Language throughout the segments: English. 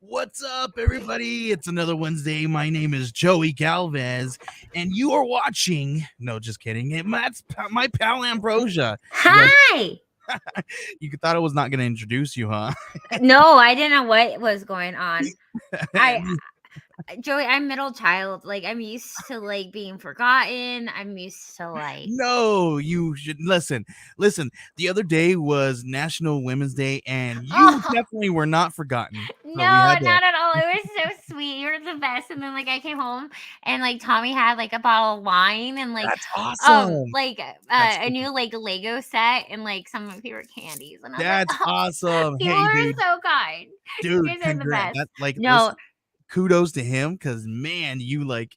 What's up, everybody? It's another Wednesday. My name is Joey Galvez, and you are watching. No, just kidding. My pal Ambrosia. Hi. You thought I was not going to introduce you, huh? No, I didn't know what was going on. Joey, I'm middle child. Like, I'm used to like being forgotten. I'm used to like. No, you should listen. Listen, the other day was National Women's Day, and you Oh definitely were not forgotten. no, So we had to. not at all. It was so sweet. You were the best. And then like I came home and like Tommy had like a bottle of wine and That's awesome. That's a new like Lego set and like some of my favorite candies. And I was like, that's oh, awesome. people Hey, are dude, so kind. You dude, guys are the congrats. best. That No, listen. Kudos to him, because man, you like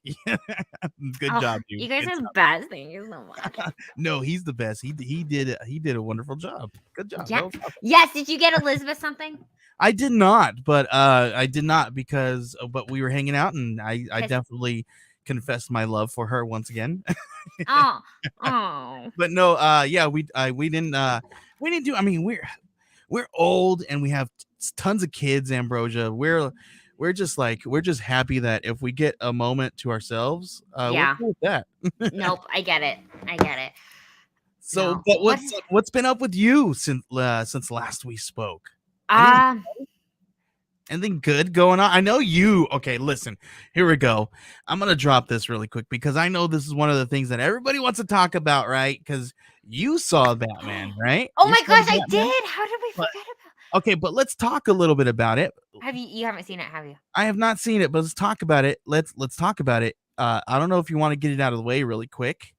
good job, you dude. guys Good are the job. best. Thank you so much. No, he's the best. He did a wonderful job. Good job. That Yeah. was awesome. Yes. Did you get Elizabeth something? I did not, but I did not because but we were hanging out, and I Because definitely confessed my love for her once again. oh, oh. But no, yeah, we didn't do. I mean, we're old and we have tons of kids, Ambrosia. We're just happy that if we get a moment to ourselves, we're Yeah. cool with that. Nope. I get it. I get it. So, No. but what's been up with you since last we spoke? Anything Uh anything good going on? I know you. Okay, listen. Here we go. I'm gonna drop this really quick because I know this is one of the things that everybody wants to talk about, right? Because you saw Batman, right? oh You my saw gosh, I Batman. did. How did we But forget about okay, but let's talk a little bit about it. you haven't seen it, have you? I have not seen it, but let's talk about it. Let's talk about it. I don't know if you want to get it out of the way really quick.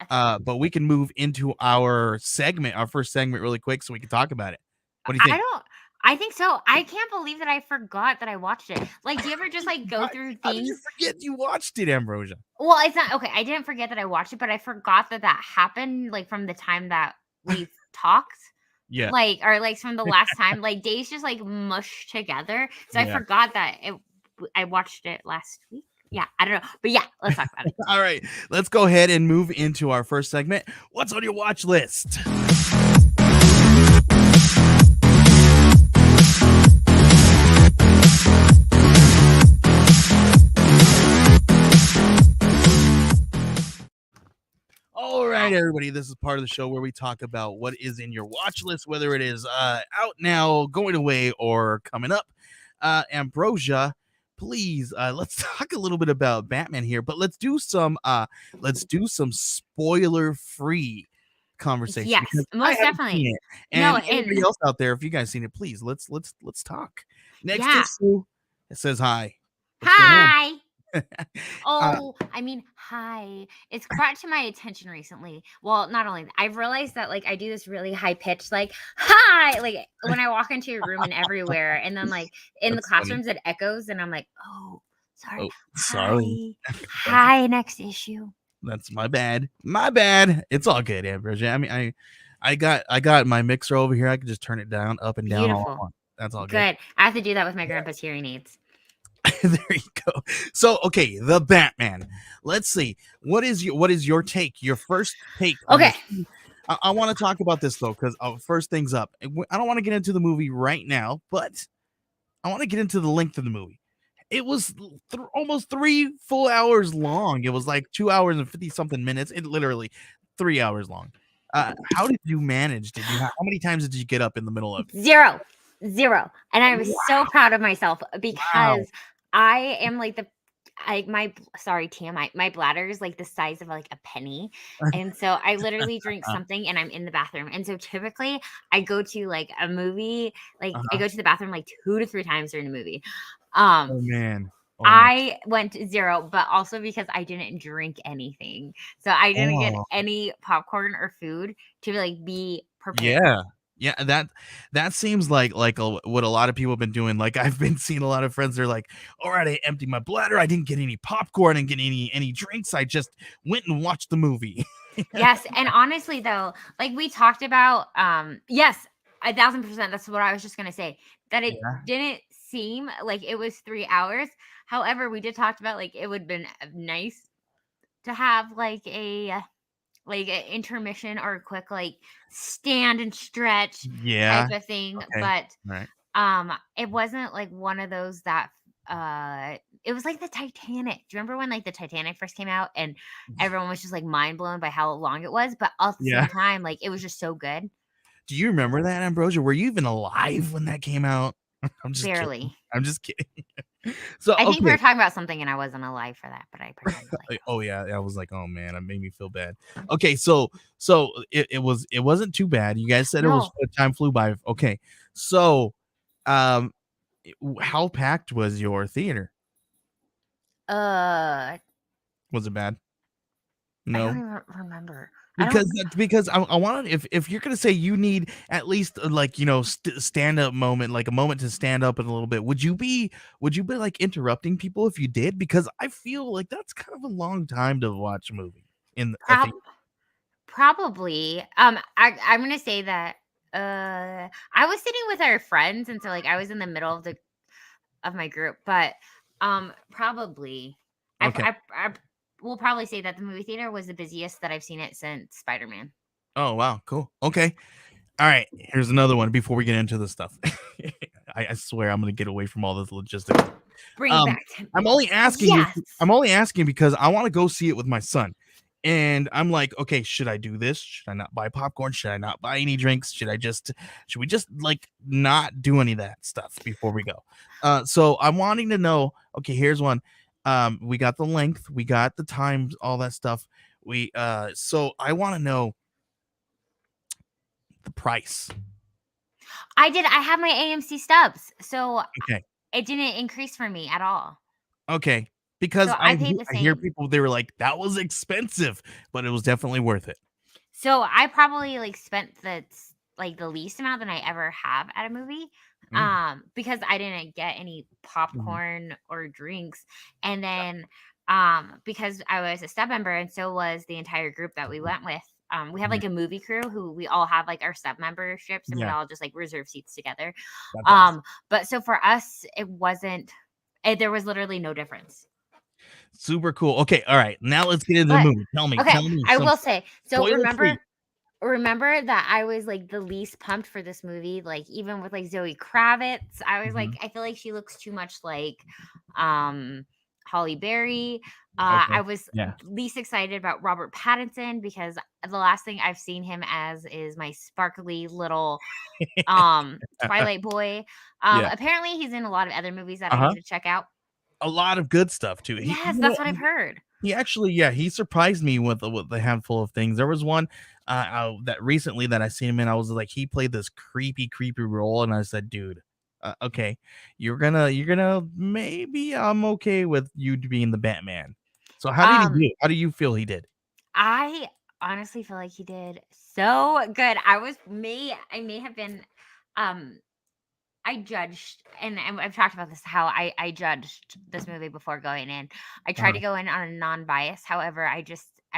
But we can move into our first segment really quick so we can talk about it. What do you think? I think so. I can't believe that I forgot that I watched it. Like, do you ever just like go through How did you things? forget you watched it, Ambrosia? Well, it's not okay. I didn't forget that I watched it, but I forgot that that happened like from the time that we've talked. Yeah. Like, or like from the last time, like days just like mushed together. So I Yeah. forgot that I watched it last week. Yeah, I don't know. But yeah, let's talk about it. All right, let's go ahead and move into our first segment. What's on your watch list? All right, everybody, this is part of the show where we talk about what is in your watch list, whether it is out now, going away, or coming up. Ambrosia, please, let's talk a little bit about Batman here, but let's do some spoiler free conversation Yes, because I most haven't seen definitely. it, No, and and anybody else out there, if you guys seen it, please let's talk. Next yeah. is Sue. It says hi. What's going on? Hi. uh, Oh, I mean, hi. It's brought to my attention recently. Well, not only that, I've realized that like I do this really high pitch, like hi, like when I walk into a room and everywhere, and then like in the that's funny. classrooms it echoes, and I'm like, oh, sorry, Oh, sorry. hi, That's hi. Next issue. That's my bad. My bad. It's all good, Ambrosia. I mean, I got my mixer over here. I can just turn it down, up and down all I Beautiful. want. That's all good. Good. I have to do that with my grandpa's hearing aids. There you go. So, okay, the Batman. Let's see. What is your take? Your first take on Okay. this? I want to talk about this though, because first things up. I don't want to get into the movie right now, but I want to get into the length of the movie. It was almost 3 full hours long. It was like 2 hours and 50 something minutes. It literally 3 hours long. How did you manage? How many times did you get up in the middle of it? Zero. And I was so Wow. proud of myself Wow. because I am like sorry TMI, my bladder is like the size of like a penny, and so I literally drink something and I'm in the bathroom, and so typically I go to like a movie, like I Uh-huh. go to the bathroom like 2 to 3 times during the movie. Oh man. Oh man. I went to 0, but also because I didn't drink anything, so I didn't get Oh. any popcorn or food to like be prepared. Yeah. Yeah, that seems like what a lot of people have been doing. Like I've been seeing a lot of friends. They're like, "All right, I emptied my bladder. I didn't get any popcorn and get any drinks. I just went and watched the movie." Yes, and honestly though, like we talked about, yes, 1,000%. That's what I was just gonna say. That it Yeah. didn't seem like it was 3 hours. However, we did talk about like it would have been nice to have like an intermission or a quick like stand and stretch type Yeah. of thing. Okay. But Right. It wasn't like one of those that it was like the Titanic. Do you remember when like the Titanic first came out and everyone was just like mind blown by how long it was, but at the Yeah. same time, like it was just so good. Do you remember that, Ambrosia? Were you even alive when that came out? I'm just kidding. Barely. I'm just kidding. So I think we okay. were talking about something and I wasn't alive for that, but I pretended like I Oh yeah, I was like, oh man, it made me feel bad. Okay, so it wasn't too bad. You guys said it was no. time flew by. Okay, so um, how packed was your theater? Uh Was it bad? I don't No. even remember. I don't Because I want if you're gonna say you need at least like stand up moment, like a moment to stand up in a little bit, would you be like interrupting people if you did? Because I feel like that's kind of a long time to watch a movie in a prob theater. probably. I'm gonna say that I was sitting with our friends and so like I was in the middle of my group, but probably Okay. I will probably say that the movie theater was the busiest that I've seen it since Spider-Man. Oh wow, cool. Okay. All right. Here's another one before we get into the stuff. I swear I'm gonna get away from all this logistics. Bring it Um, back to I'm me. only asking you. Yes. I'm only asking because I want to go see it with my son, and I'm like, okay, should I do this? Should I not buy popcorn? Should I not buy any drinks? Should we just like not do any of that stuff before we go? So I'm wanting to know. Okay, here's one. We got the length, we got the times, all that stuff. So I want to know the price. I have my AMC stubs, so Okay, it didn't increase for me at all. okay, So because I paid the I hear same. people they were like that was expensive, but it was definitely worth it. So I probably like spent like the least amount that I ever have at a movie. Mm, Because I didn't get any mhm. popcorn or drinks. And then because I was a step member and so was the entire group that we went with. We have Yeah, like a movie crew who we all have like our step memberships and we yeah, all just like reserve seats together. that's awesome. But so for us, it wasn't there was literally no difference. Super cool. Okay, all right. Now let's get into the But movie. okay, Tell me I some will say, so spoiler free. remember that I was like the least pumped for this movie, like even with like Zoe Kravitz, I was like, Mhm. I feel like she looks too much like um Holly Berry. Okay. I was Yeah. least excited about Robert Pattinson because the last thing I've seen him as is my sparkly little Twilight boy. Yeah. Apparently he's in a lot of other movies that I need Uh-huh. to check out. A lot of good stuff too. Yes, that's what I've heard. He actually, yeah, he surprised me with the handful of things. There was one that recently that I seen him in. I was like, he played this creepy role, and I said, dude, okay, you're gonna maybe I'm okay with you being the Batman. So how did he Um do? How do you feel he did? I honestly feel like he did so good. I may have been um I judged and I've talked about this how I judged this movie before going in. I tried Uh, to go in on a non-bias. However, I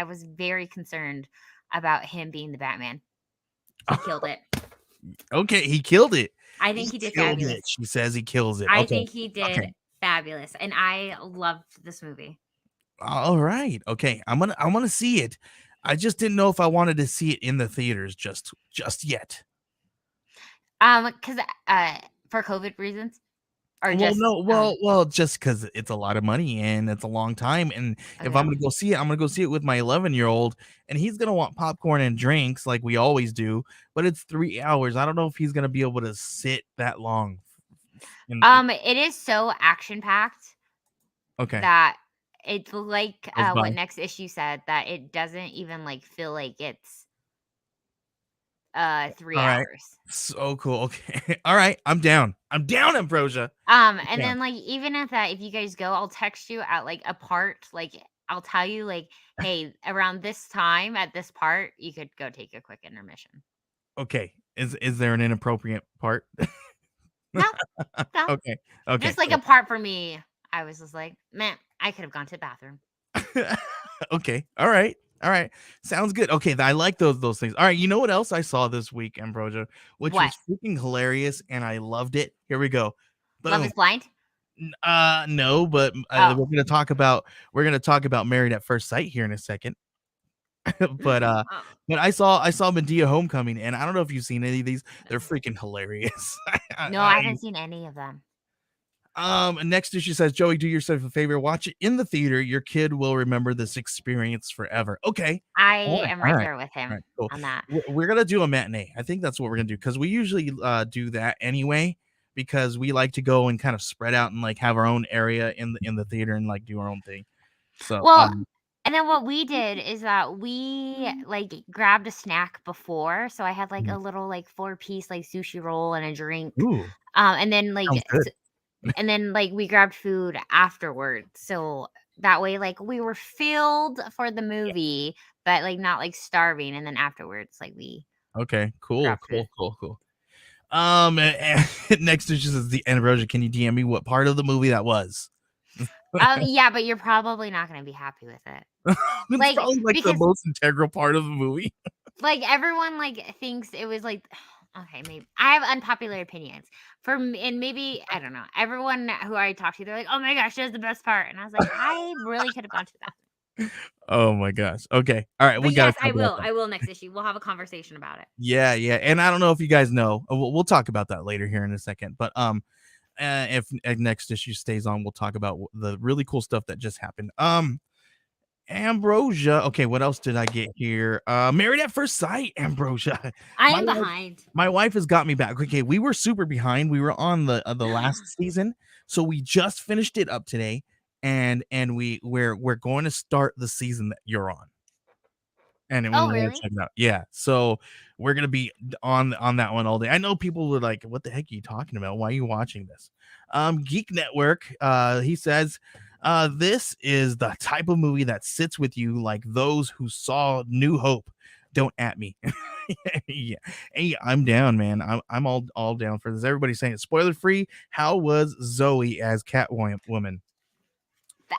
was very concerned about him being the Batman. He killed it. okay, he killed it. I think He he did killed it. fabulous. She says he kills it. I Okay. think he did Okay. fabulous and I loved this movie. All right. Okay. I'm gonna see it. I just didn't know if I wanted to see it in the theaters just yet. Cuz for COVID reasons or Well, just no, just because it's a lot of money and it's a long time, and oh if I'm yeah. gonna go see it, I'm gonna go see it with my 11-year-old, and he's gonna want popcorn and drinks like we always do, but it's 3 hours. I don't know if he's gonna be able to sit that long. In It is so action packed okay, that it's like, goes by. what Next Issue said, that it doesn't even, like, feel like it's, 3 Alright. hours. So cool. Okay. Alright, I'm down. I'm down, Ambrosia. I'm And down. then, like, even if you guys go, I'll text you at, like, a part, like, I'll tell you, like, "Hey, around this time at this part, you could go take a quick intermission." Okay. Is there an inappropriate part? No, no, Okay. Okay, just, like, a cool. part for me, I was just like, "Man, I could have gone to the bathroom." Okay. All right. All right. Sounds good. Okay, I like those things. All right, you know what else I saw this week, Ambrosia, which What? was freaking hilarious and I loved it. Here we go. Love Boom. is Blind? No, but Oh, we're gonna talk about Married at First Sight here in a second. but Oh, but I saw Medea Homecoming, and I don't know if you've seen any of these. They're no. freaking hilarious. No, I haven't seen any of them. Next issue says, Joey, do yourself a favor, watch it in the theater. Your kid will remember this experience forever. Okay. I All right. am All right right. there with All him right. Cool. on that. We're gonna do a matinee. I think that's what we're gonna do because we usually do that anyway because we like to go and kind of spread out and like have our own area in the theater and like do our own thing. So Well, and then what we did is that we, like, grabbed a snack before, so I had, like, a little, like, four-piece, like, sushi roll and a drink, ooh, and then, like, sounds good. we grabbed food afterwards, so that way, like, we were filled for the movie, but, like, not, like, starving, and then afterwards, like, we Okay, cool, grabbed food. cool, cool, cool. Next issue says the Ambrosia. Can you DM me what part of the movie that was? Yeah, but you're probably not gonna be happy with it. It's Like, probably like the because most integral part of the movie. like, everyone, like, thinks it was, like okay, maybe I have unpopular opinions. And maybe I don't know, everyone who I talk to, they're like, "Oh my gosh, that's the best part," and I was like, "I really could have gone to the bathroom." Oh my gosh. Okay. All right. We But got to yes, talk about that. I will next issue. We'll have a conversation about it. Yeah. Yeah. And I don't know if you guys know, we'll talk about that later here in a second. But, if next issue stays on, we'll talk about the really cool stuff that just happened. Ambrosia. Okay. What else did I get here? Married at First Sight, Ambrosia. I My am wife, behind. my wife has got me back. Okay. We were super behind. We were on the last season. So we just finished it up today. And we're going to start the season that you're on. And then we Oh, wanna really? check it out. Yeah, so we're gonna be on that one all day. I know people were like, "What the heck are you talking about? Why are you watching this?" Geek Network, he says, "This is the type of movie that sits with you like those who saw New Hope. Don't at me." Yeah. Hey, I'm down, man. I'm all down for this. Everybody's saying it. Spoiler free. How was Zoe as Catwoman?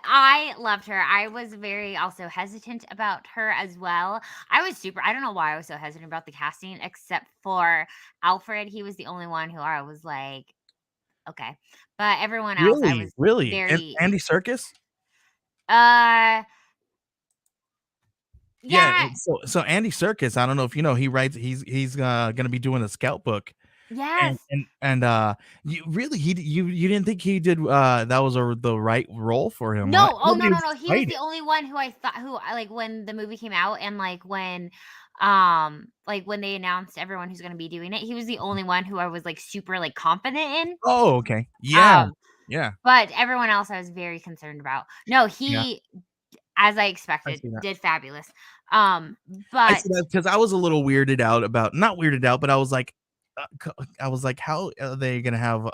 I loved her. I was very also hesitant about her as well. I don't know why I was so hesitant about the casting, except for Alfred. He was the only one who I was like, okay. But everyone else, I Really? was Really? And very, Andy Serkis? uh, Yeah, yeah, so Andy Serkis, I don't know if you know, he's gonna be doing a scout book, and yes. and and, you really you didn't think he did, that was the right role for him, huh? No, oh no, Everybody no, was no. He was excited. the only one who I thought who I like when the movie came out and like when they announced everyone who's gonna be doing it, he was the only one who I was like super like confident in. Oh, okay. Yeah, Um, yeah, but everyone else I was very concerned about. No, yeah, he, as I I expected, see that. did fabulous. Um, I but see that because I was a little weirded out about not weirded out, but I was like, "How are they gonna have,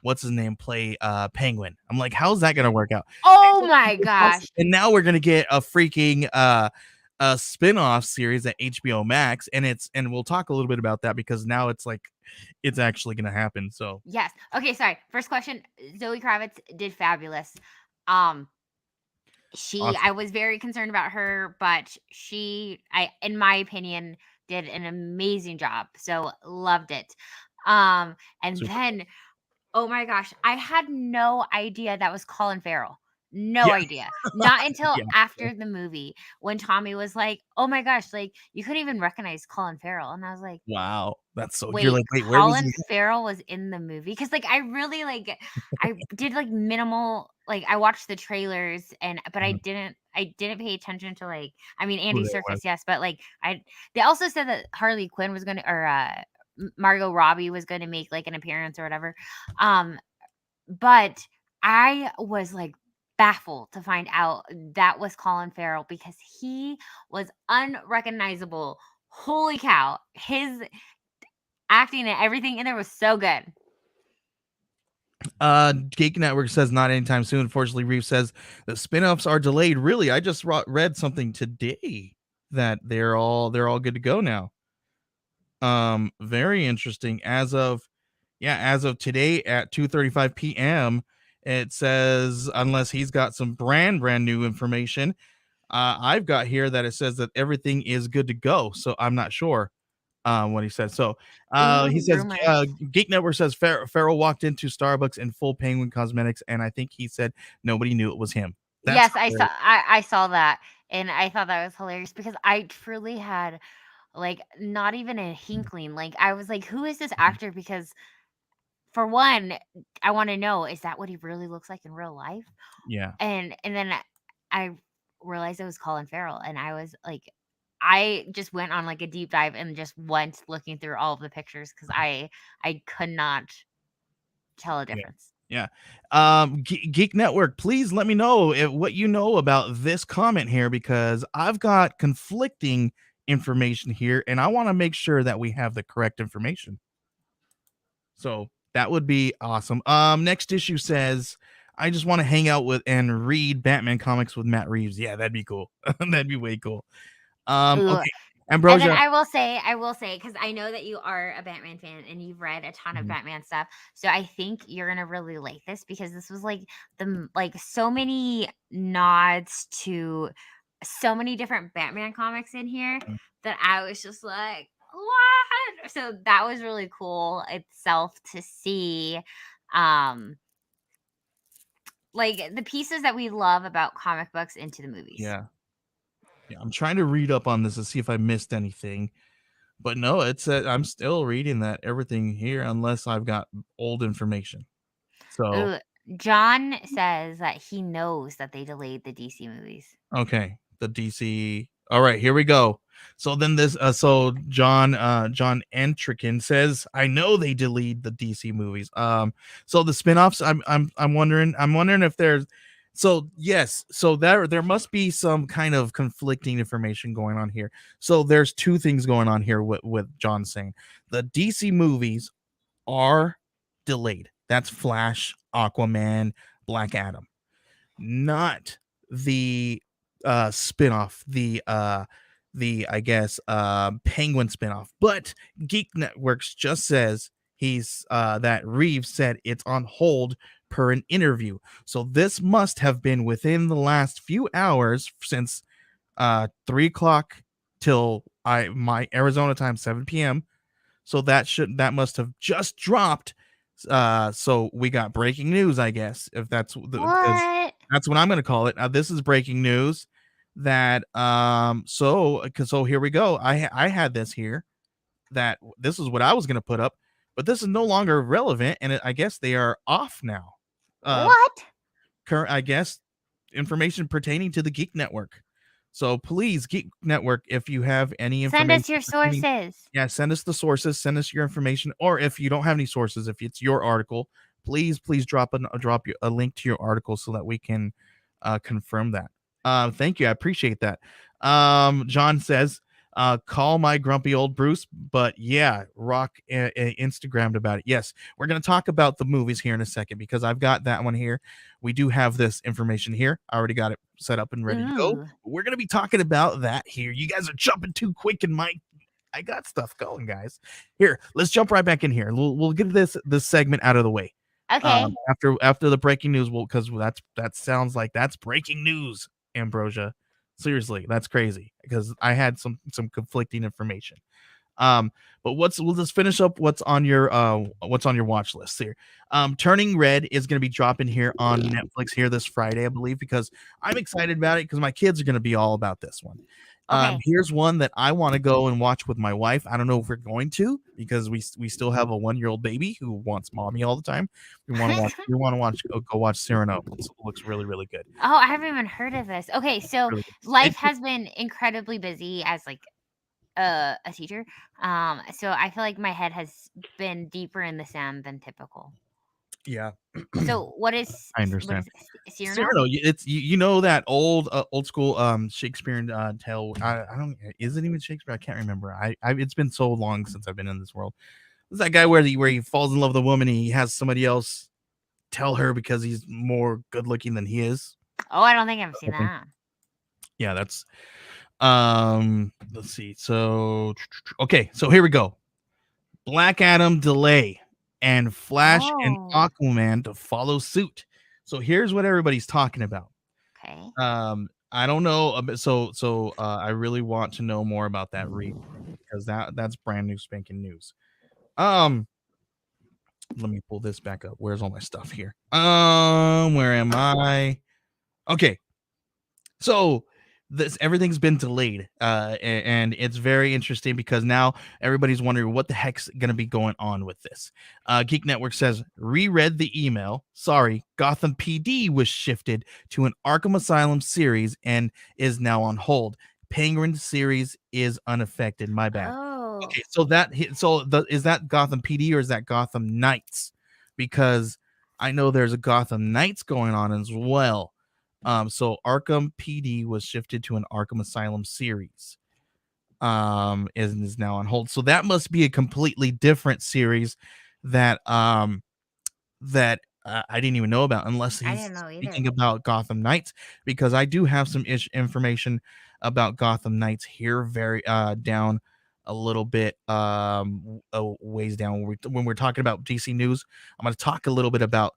what's his name, play, Penguin?" I'm like, "How's that gonna work out?" oh my gosh. And now we're gonna get a freaking a spin-off series at HBO Max, and we'll talk a little bit about that because now it's like it's actually gonna happen. So Yes. Okay, sorry. First question. Zoe Kravitz did fabulous. Um, awesome. I was very concerned about her, but in my opinion, did an amazing job. So loved it. And Super cool. then oh my gosh, I had no idea that was Colin Farrell. No Yeah, idea. Not until yeah. after the movie when Tommy was like, "Oh my gosh, like you couldn't even recognize Colin Farrell." And I was like, Wow. That's so you're "Wait, like, "Wait, where was Colin he?" Farrell was in the movie?" Cuz like I really like I did like minimal like I watched the trailers and but Mhm. I didn't pay attention to like I mean Who Andy that was. Serkis, yes, but like I they also said that Harley Quinn was going to or Margot Robbie was going to make like an appearance or whatever. Um but I was, like, baffled to find out that was Colin Farrell because he was unrecognizable. Holy cow. His acting and everything in there was so good. Geek Network says not anytime soon. Unfortunately, Reeve says the spin-offs are delayed. Really, I just read something today that they're all good to go now. Very interesting. As of today at 2:35 p.m., it says unless he's got some brand new information, I've got here that it says that everything is good to go. So I'm not sure what he said. So he Ooh, says rumors. Geek Network says Farrell walked into Starbucks in full Penguin cosmetics, and I think he said nobody knew it was him. That's Yes, I saw hilarious. I saw that, And I thought that was hilarious because I truly had, like, not even a inkling. Like, I was like, "Who is this actor?" Because for one, I wanna know, is that what he really looks like in real life? Yeah. And then I realized it was Colin Farrell, and I was like, I just went on, like, a deep dive and just went looking through all of the pictures because I could not tell a Yeah. difference. Yeah. Geek Network, please let me know what you know about this comment here because I've got conflicting information here and I want to make sure that we have the correct information. So that would be awesome. Next issue says, I just want to hang out with and read Batman comics with Matt Reeves. Yeah, that'd be cool. That'd be way cool. Ooh, Okay. and then Ambrosia. I will say, because I know that you are a Batman fan and you've read a ton of Mhm. Batman stuff, so I think you're gonna really like this because this was like like so many nods to so many different Batman comics in here that I was just like, what? So that was really cool itself to see. Um, like the pieces that we love about comic books into the movies. Yeah. Yeah. I'm trying to read up on this to see if I missed anything. But no, it's I'm still reading that everything here unless I've got old information. So, Ooh, John says that he knows that they delayed the DC movies. okay, the DC. All right, here we go. So then this so John Entrikin says, "I know they delete the DC movies." So the spin-offs I'm wondering if there's so yes, so there must be some kind of conflicting information going on here. So there's two things going on here with John saying. The DC movies are delayed. That's Flash, Aquaman, Black Adam, not the spinoff, the I guess Penguin spinoff. But Geek Networks just says he's that Reeves said it's on hold per an interview. So this must have been within the last few hours since 3 o'clock till my Arizona time 7 p.m. So that must have just dropped. So we got breaking news, I guess, if that's because What? that's what I'm going to call it. This is breaking news that so here we go. I had this here that this is what I was going to put up, but this is no longer relevant, and I guess they are off now. Uh, What? current I guess information pertaining to the Geek Network. So please, Geek Network, if you have any Send information us your pertaining, sources. yeah, send us the sources, send us your information, or if you don't have any sources, if it's your article, please drop a link to your article so that we can confirm that. Thank you, I appreciate that. John says, call my grumpy old Bruce, but yeah, Rock Instagrammed about it. Yes, we're gonna talk about the movies here in a second because I've got that one here. We do have this information here. I already got it set up and ready to go. Ooh. We're gonna be talking about that here. You guys are jumping too quick in my I got stuff going, guys. Here, let's jump right back in here. We'll get this segment out of the way. Okay. After the breaking news, because that sounds like that's breaking news, Ambrosia. Seriously, that's crazy because I had some conflicting information. Um, but we'll just finish up what's on your watch list here. Turning Red is going to be dropping here on Netflix here this Friday, I believe, because I'm excited about it because my kids are going to be all about this one. Okay. Here's one that I want to go and watch with my wife. I don't know if we're going to because we still have a 1-year-old baby who wants mommy all the time. We want to watch go watch Cyrano. It looks really really good. Oh, I haven't even heard of this. Okay, so Really good. life It, has been incredibly busy as like a teacher. So I feel like my head has been deeper in the sand than typical. yeah, So I what understand. is Cyrano? Cyrano, it's you know that old school Shakespearean tale. I don't is it even Shakespeare? I can't remember. I it's been so long since I've been in this world. It's that guy where he falls in love with a woman and he has somebody else tell her because he's more good looking than he is. Oh, I don't think I've seen I think. that. Yeah, that's let's see. So okay, so here we go. Black Adam delay and Flash and Oh, Aquaman to follow suit. So here's what everybody's talking about. okay. I don't know. I really want to know more about that read because that's brand new spanking news. Um, let me pull this back up. Where's all my stuff here? Where am I? Okay, so this everything's been delayed, and it's very interesting because now everybody's wondering what the heck's going to be going on with this. Geek Network says, reread the email. Sorry, Gotham PD was shifted to an Arkham Asylum series and is now on hold. Penguin series is unaffected. My bad. Oh. Okay, is that Gotham PD or is that Gotham Knights? Because I know there's a Gotham Knights going on as well. So Arkham PD was shifted to an Arkham Asylum series. Is now on hold. So that must be a completely different series that I didn't even know about, unless I he's didn't know speaking either. about Gotham Knights, because I do have some information about Gotham Knights here, very down a little bit, ways down when we're talking about DC news. I'm going to talk a little bit about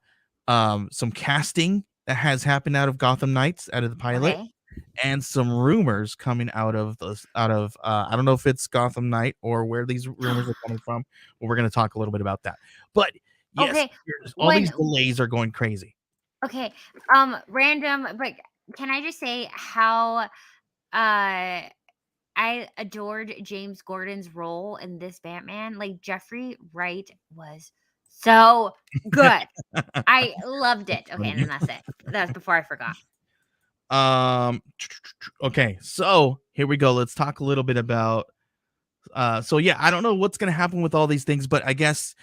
some casting that has happened out of Gotham Knights, out of the pilot, Okay. and some rumors coming out of I don't know if it's Gotham Knight or where these rumors are coming from, but we're going to talk a little bit about that. But yes, Okay. all When these delays are going crazy. okay. Random, but can I just say how I adored James Gordon's role in this Batman? Like Jeffrey Wright was so good. I loved it. That's Okay, and funny. then that's it. That's before I forgot. um okay, so here we go. Let's talk a little bit about so yeah, I don't know what's gonna happen with all these things, but I guess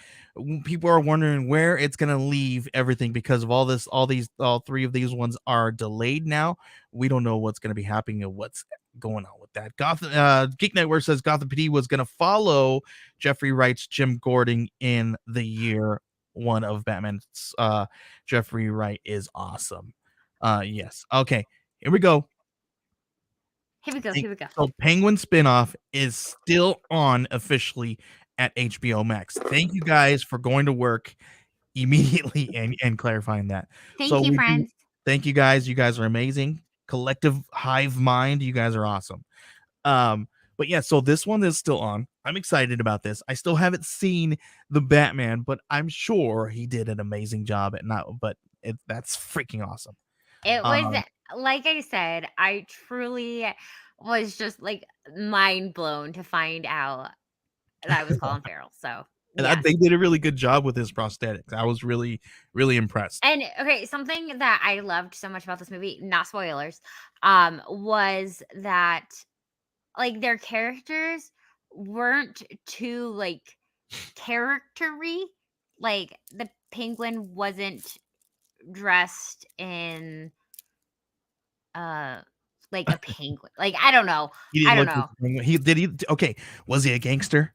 people are wondering where it's gonna leave everything because of all this. All three of these ones are delayed now. We don't know what's gonna be happening and what's going on with that. Gotham Geek Network says Gotham PD was gonna follow Jeffrey Wright's Jim Gordon in the year one of Batman. Jeffrey Wright is awesome. Yes. Okay. Here we go. Here we go. Here we go. So Penguin spinoff is still on officially at HBO Max. Thank you guys for going to work immediately and clarifying that. So Thank you, we do friends. thank you guys. You guys are amazing. Collective hive mind. You guys are awesome. But yeah, so this one is still on. I'm excited about this. I still haven't seen the Batman, but I'm sure he did an amazing job at not. But that's freaking awesome. It was Um, like I said, I truly was just like mind blown to find out that I was Colin Farrell. So and yes. they did a really good job with his prosthetics. I was really, really impressed. And okay, something that I loved so much about this movie, not spoilers, was that like their characters weren't too like charactery. Like the penguin wasn't dressed in uh like a penguin. Like I don't know. He I didn't don't look like know. a penguin. Okay, was he a gangster?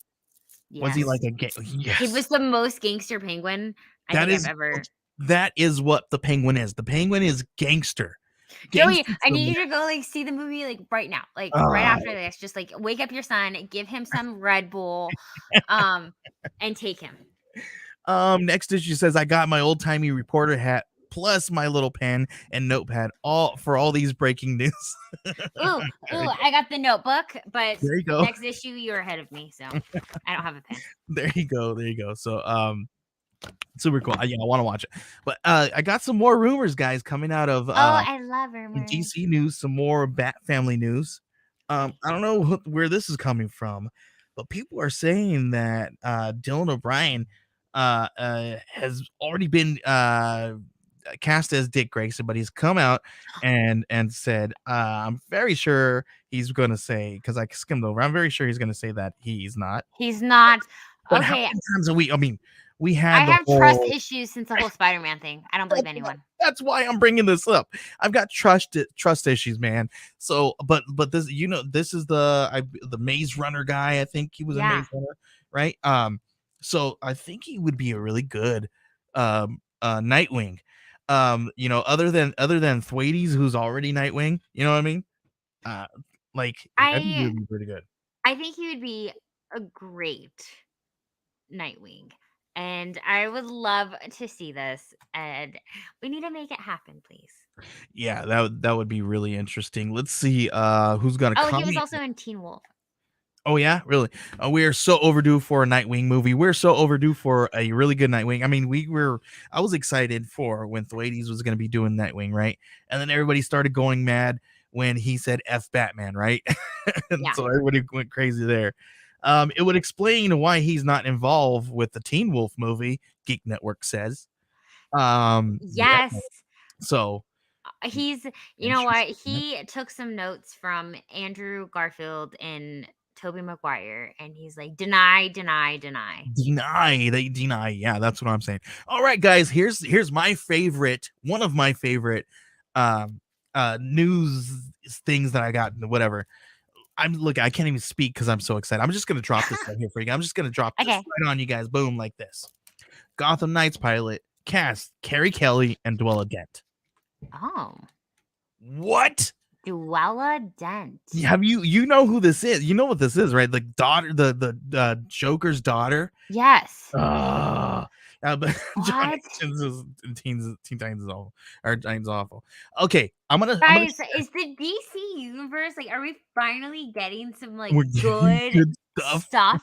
Was he like Yes. a He yes. was the most gangster penguin I That think I've is ever. that is what the penguin is. The penguin is gangster. Joey, Gangster I to the need max. you to go like see the movie like right now. Like right Ah. after this. Just like wake up your son, give him some Red Bull, and take him. Next issue says I got my old timey reporter hat plus my little pen and notepad all for all these breaking news. Ooh, ooh, I got the notebook, but There you go. next issue you're ahead of me, so I don't have a pen. There you go. There you go. So super cool. Yeah, I want to watch it. But I got some more rumors, guys, coming out of Oh, I love rumors. DC news, some more Bat family news. Okay. I don't know where this is coming from, but people are saying that Dylan O'Brien has already been cast as Dick Grayson, but he's come out and said, I'm very sure he's going to say, because I skimmed over, I'm very sure he's going to say that he's not. He's not But how okay. many times have we? I mean, we I had the have trust whole. issues since the whole Spider-Man thing. I don't believe anyone. That's why I'm bringing this up. I've got trust issues, man. So, but this, this is the Maze Runner guy. I think he was in Yeah. Maze Runner, right? So I think he would be a really good Nightwing. Other than Thwaites, who's already Nightwing. You know what I mean? Uh, I think he I would be pretty good. I think he would be a great Nightwing. And I would love to see this. And we need to make it happen, please. Yeah, that would be really interesting. Let's see who's gonna Oh, come. he was also in Teen Wolf. Oh yeah, really? We are so overdue for a Nightwing movie. We're so overdue for a really good Nightwing. I mean, I was excited for when Thwaites was going to be doing Nightwing, right? And then everybody started going mad when he said F Batman, right? And Yeah. so everybody went crazy there. It would explain why he's not involved with the Teen Wolf movie, Geek Network says. Yeah. Yes. So He's you know what? interesting. He took some notes from Andrew Garfield and Tobey Maguire, and he's like, "Deny, deny, deny." Deny, they deny. Yeah, that's what I'm saying. All right, guys, here's my favorite, one of my favorite um news things that I got, whatever. I can't even speak because I'm so excited. I'm just gonna drop this right here for you. I'm just gonna drop this Okay. right on you guys, boom, like this. Gotham Knights pilot cast Carrie Kelly and Dwella Dent. Oh, What? Dwella Dent. Have you know who this is? You know what this is, right? The daughter, the Joker's daughter. Yes. But John What? Hammond is Teen Titans is awful. Or Titans awful. Okay, I'm gonna Guys, is the DC universe like, are we finally getting some like we're getting good good stuff stuff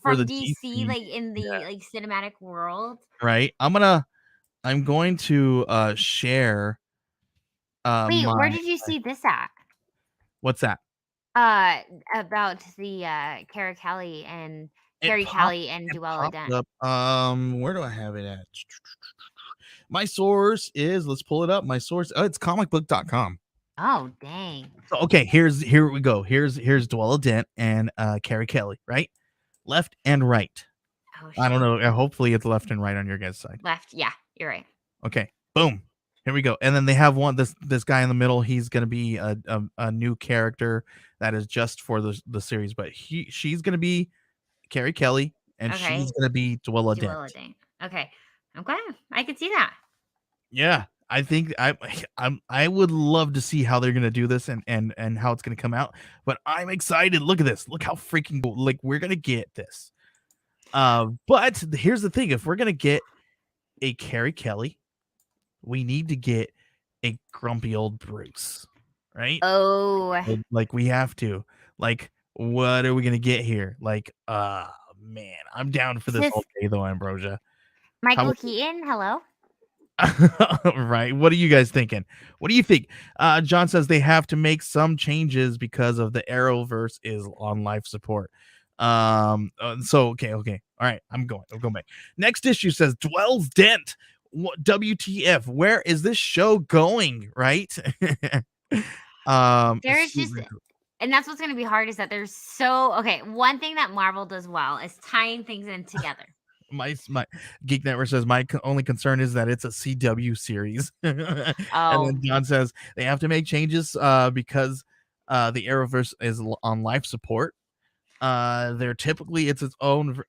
for from the DC, DC. like in the Yeah, like cinematic world? right. I'm going to share Wait, where my did you see this at? what's that? Uh, about the It Carrie popped Kelly and it Dwella popped Dent. up. Where do I have it at? My source is, let's pull it up. My source, it's comicbook.com. Oh, dang. So okay, here we go. Here's Dwella Dent and Carrie Kelly, right? Left and right. Oh I don't shit. know. Hopefully it's left and right on your guys' side. Left. Yeah, you're right. Okay. Boom. Here we go. And then they have this guy in the middle. He's gonna be a new character that is just for the series, but she's gonna be Carrie Kelly and she's Okay. gonna be Dwella Dent. Dwella Dent. Okay. Okay. I could see that. Yeah, I think I would love to see how they're gonna do this and how it's gonna come out. But I'm excited. Look at this. Look how freaking cool. Like we're gonna get this. But here's the thing: if we're gonna get a Carrie Kelly, we need to get a grumpy old Bruce, right? Oh, Like we have to. Like, what are we gonna get here? Like, man, I'm down for is this this all day though, Ambrosia. How Michael Keaton? Hello? right. What are you guys thinking? What do you think? John says they have to make some changes because of the Arrowverse is on life support. So okay. All right, I'm going back. Next issue says Dwell's Dent. What WTF? Where is this show going? Right? There's just and that's what's gonna be hard is that there's so okay, one thing that Marvel does well is tying things in together. my Geek Network says my only concern is that it's a CW series, and Oh, then John says they have to make changes because the Arrowverse is on life support. They're typically it's its own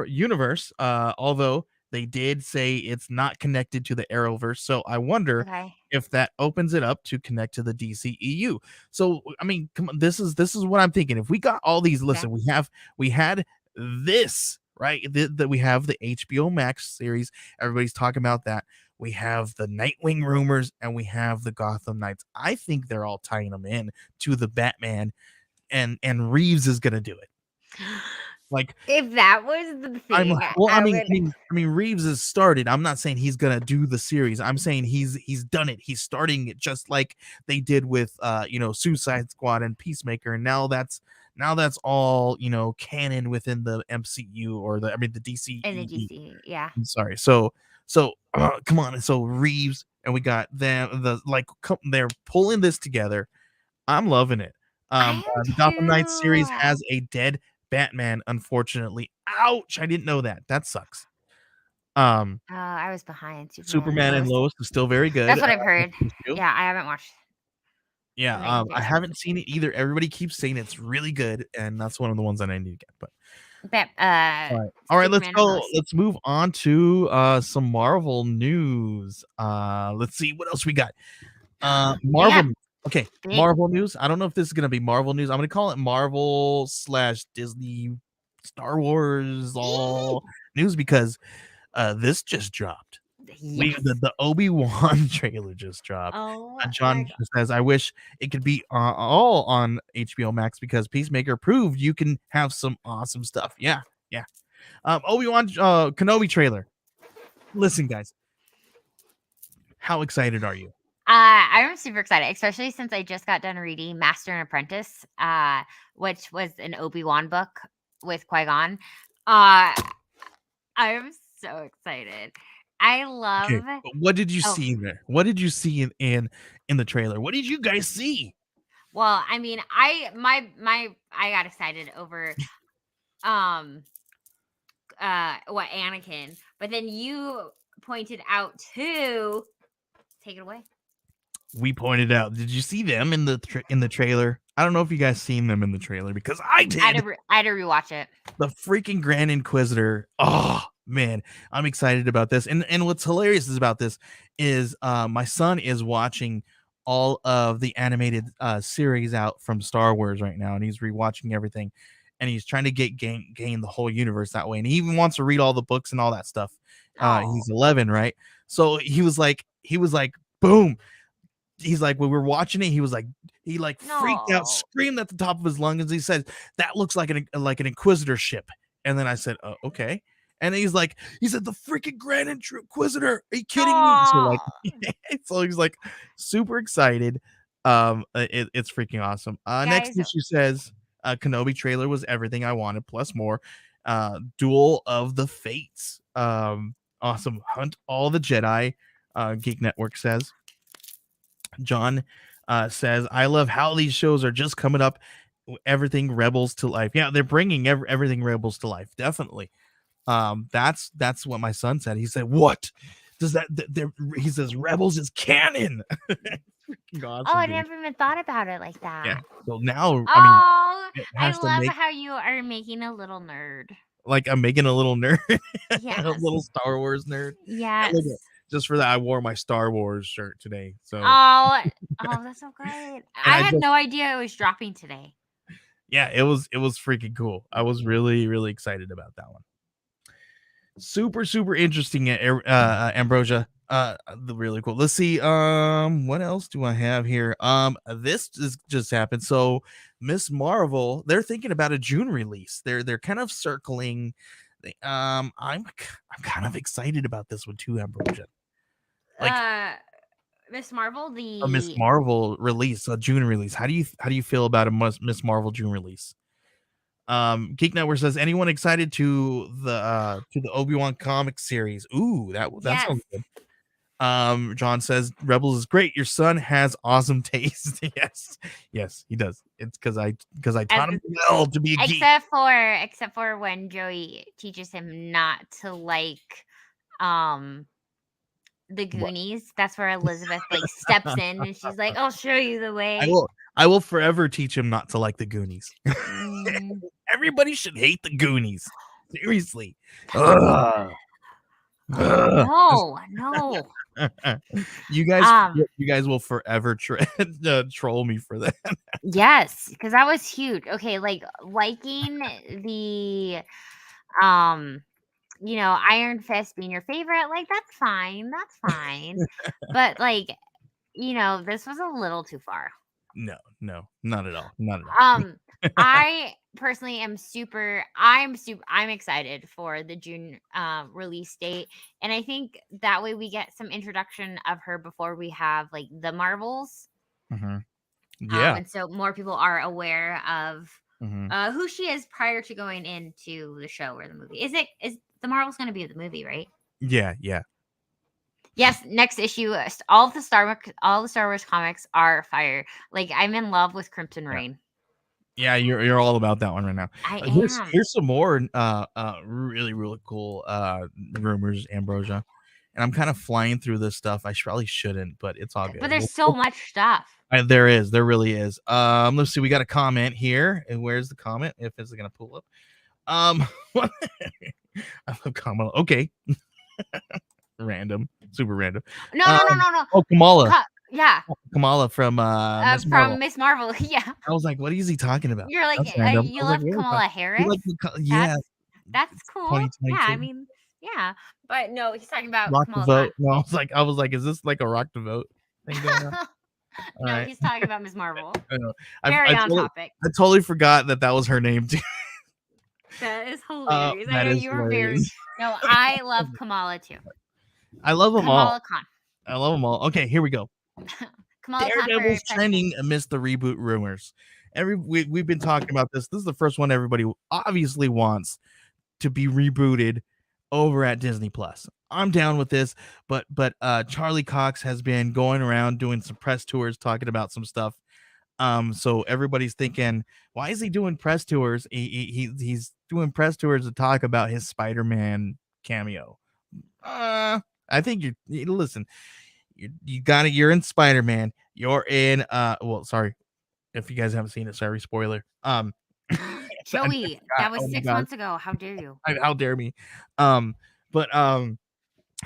universe, although they did say it's not connected to the Arrowverse. So I wonder okay. if that opens it up to connect to the DCEU. So I mean, come on, this is what I'm thinking. If we got all these, Okay. listen, we had this right that we have the HBO Max series. Everybody's talking about that. We have the Nightwing rumors and we have the Gotham Knights. I think they're all tying them in to the Batman, and Reeves is gonna do it. Like If that was the I'm thing, well, I would I mean, Reeves has started. I'm not saying he's gonna do the series. I'm saying he's done it. He's starting it just like they did with Suicide Squad and Peacemaker, and now that's all canon within the MCU or the in the DCEU. DC, yeah. I'm sorry. So come on. So Reeves and we got them. They're pulling this together. I'm loving it. I am The Gotham Knights series too. has a dead Batman, unfortunately. Ouch! I didn't know that. That sucks. Um, Oh, I was behind Superman and Superman and Lois. Lois is still very good. That's what I've heard. Next issue. Yeah, I haven't watched Yeah, the I 1950s. haven't seen it either. Everybody keeps saying it's really good, and that's one of the ones that I need to get. But Bat all right, let's Superman and go. Lois. Let's move on to some Marvel news. Let's see what else we got. They Marvel. got Okay, big Marvel news. I don't know if this is gonna be Marvel news. I'm gonna call it Marvel slash Disney, Star Wars all news because this just dropped. yes. The Obi-Wan trailer just dropped. Oh my John god. says, "I wish it could be all on HBO Max because Peacemaker proved you can have some awesome stuff." Yeah, yeah. Obi-Wan Kenobi trailer. Listen, guys, how excited are you? I'm super excited, especially since I just got done reading Master and Apprentice, which was an Obi-Wan book with Qui-Gon. Uh, I'm so excited. I Okay, love. but what did you Oh, see there? What did you see in the trailer? What did you guys see? well, I mean, I got excited over um what Anakin, but then you pointed out too. Take it away. We pointed out. Did you see them in the trailer? I don't know if you guys seen them in the trailer because I did. I had to rewatch it. The freaking Grand Inquisitor. Oh man, I'm excited about this. And what's hilarious is about this is my son is watching all of the animated series out from Star Wars right now, and he's rewatching everything, and he's trying to gain the whole universe that way, and he even wants to read all the books and all that stuff. Oh He's 11, right? So he was like, boom, he's like, when we were watching it, he like freaked out, no. screamed at the top of his lungs. He said, "That looks like an Inquisitor ship." And then I said, "Okay." And he said, "The freaking Grand Inquisitor. Are you kidding me?" So like, Oh, so he's like super excited. It's freaking awesome. Next guys. issue says, Kenobi trailer was everything I wanted plus more. Duel of the Fates. Awesome. Hunt all the Jedi. Geek Network says. John says, I love how these shows are just coming up. Everything Rebels to life. Yeah, they're bringing everything Rebels to life. Definitely. That's what my son said. He said, "What does that?" He says, "Rebels is canon." Freaking Oh, awesome, I dude. never even thought about it like Yeah. that. So now, I mean, Oh, it I has to love make how you are making a little nerd. like I'm making a little nerd, a Yes. little Star Wars nerd. Yeah, look at Yes. just for that, I wore my Star Wars shirt today. So, Oh, oh, that's so great. and I I had just no idea it was dropping today. yeah, it was freaking cool. I was really excited about that one. Super interesting, Ambrosia. Really cool. Let's see. What else do I have here? This just happened. So, Miss Marvel, they're thinking about a June release. They're kind of circling. I'm kind of excited about this one too, Ambrosia. Like Uh, Miss Marvel, a Miss the Marvel release, a June release. How do you feel about a Miss Marvel June release? Geek Network says, anyone excited to the Obi-Wan comic series? Ooh, that yes, sounds good. John says, Rebels is great. Your son has awesome taste. Yes, he does. It's because I as taught him well to be a geek. except for when Joey teaches him not to like um the What? Goonies. That's where Elizabeth like steps in and she's like, "I'll show you the I way." will I will forever teach him not to like the Goonies. Mm, Everybody should hate the Goonies. Seriously. that's Ugh. oh Ugh. no, no. You guys, Um, you guys will forever troll me for that. yes, because that was huge. Okay, like liking the um Iron Fist being your favorite, like that's fine. That's fine. But like, this was a little too far. No, not at all, not at all. Um, I personally am I'm excited for the June release date. And I think that way we get some introduction of her before we have like the Marvels. Mhm. Yeah. And so more people are aware of Mhm. who she is prior to going into the show or the movie. Is the Marvels gonna be the movie, right? Yeah. Yes, next issue. All the Star Wars comics are fire. Like I'm in love with Crimson Yeah. Reign. Yeah, you're all about that one right now. I am, Here's some more really cool rumors, Ambrosia. And I'm kind of flying through this stuff. Probably shouldn't, but it's all but good. there's so much stuff. There really is. Let's see. We got a comment here, and where's the comment? If it's gonna pull up. I love Kamala. Okay, random, super random. No. Oh, Kamala, Yeah, Kamala from Miss from Marvel. Miss Marvel. Yeah, I was like, what is he talking about? you're like That's random. I you was like, love what are we Kamala talking? You Harris. like yeah, That's cool. Yeah, I 2022 mean, yeah, but no, he's talking about rock the Kamala Khan. vote. No, I was like, is this like a rock the vote thing going on? All No, right, he's talking about Miss Marvel. I know. Very on topic. I totally forgot that was her name too. That is hilarious. I That know is you were very. hilarious. No, I love Kamala too. I love them all. Kamala Khan. I love them all. Okay, here we go. Kamala Khan for Daredevil's president. trending amidst the reboot rumors. We've been talking about this. This is the first one everybody obviously wants to be rebooted over at Disney Plus. I'm down with this, but Charlie Cox has been going around doing some press tours talking about some stuff. So everybody's thinking, why is he doing press tours? He's doing press tours to talk about his Spider-Man cameo. I think you listen. You got it. You're in Spider-Man. You're in well, sorry if you guys haven't seen it. Sorry, spoiler. Joey, that was Oh my 6 god, months ago. How dare you? how dare me? But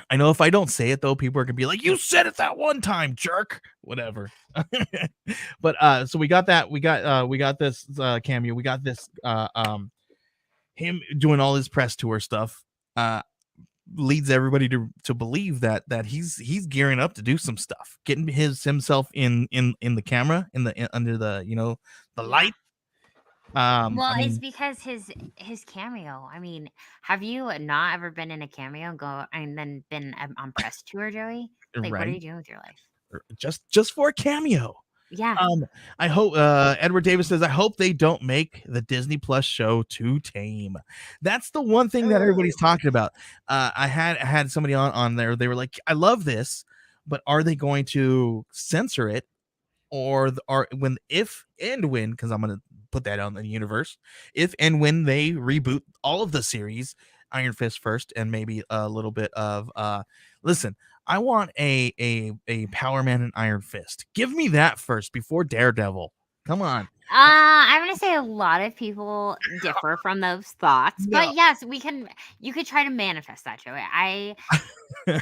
I know if I don't say it though, people are gonna be like, "You said it that one time, jerk." Whatever. But so we got that. We got this cameo. We got this him doing all his press tour stuff. Leads everybody to believe that he's gearing up to do some stuff, getting himself in the camera, under the the Yeah. light. Well, I it's mean, because his cameo. I mean, have you not ever been in a cameo and go and then been on press tour, Joey? Like, what are right? you doing with your life? Just for a cameo. Yeah. I hope Edward Davis says, I hope they don't make the Disney Plus show too tame. That's the one thing that everybody's talking about. I had somebody on there. They were like, I love this, but are they going to censor it? Or are when if and when, because I'm gonna put that out in the universe, if and when they reboot all of the series, Iron Fist first, and maybe a little bit of listen, I want a Power Man and Iron Fist. Give me that first before Daredevil. Come on. I'm gonna say a lot of people differ from those thoughts, No. but yes, you could try to manifest that, Joey. I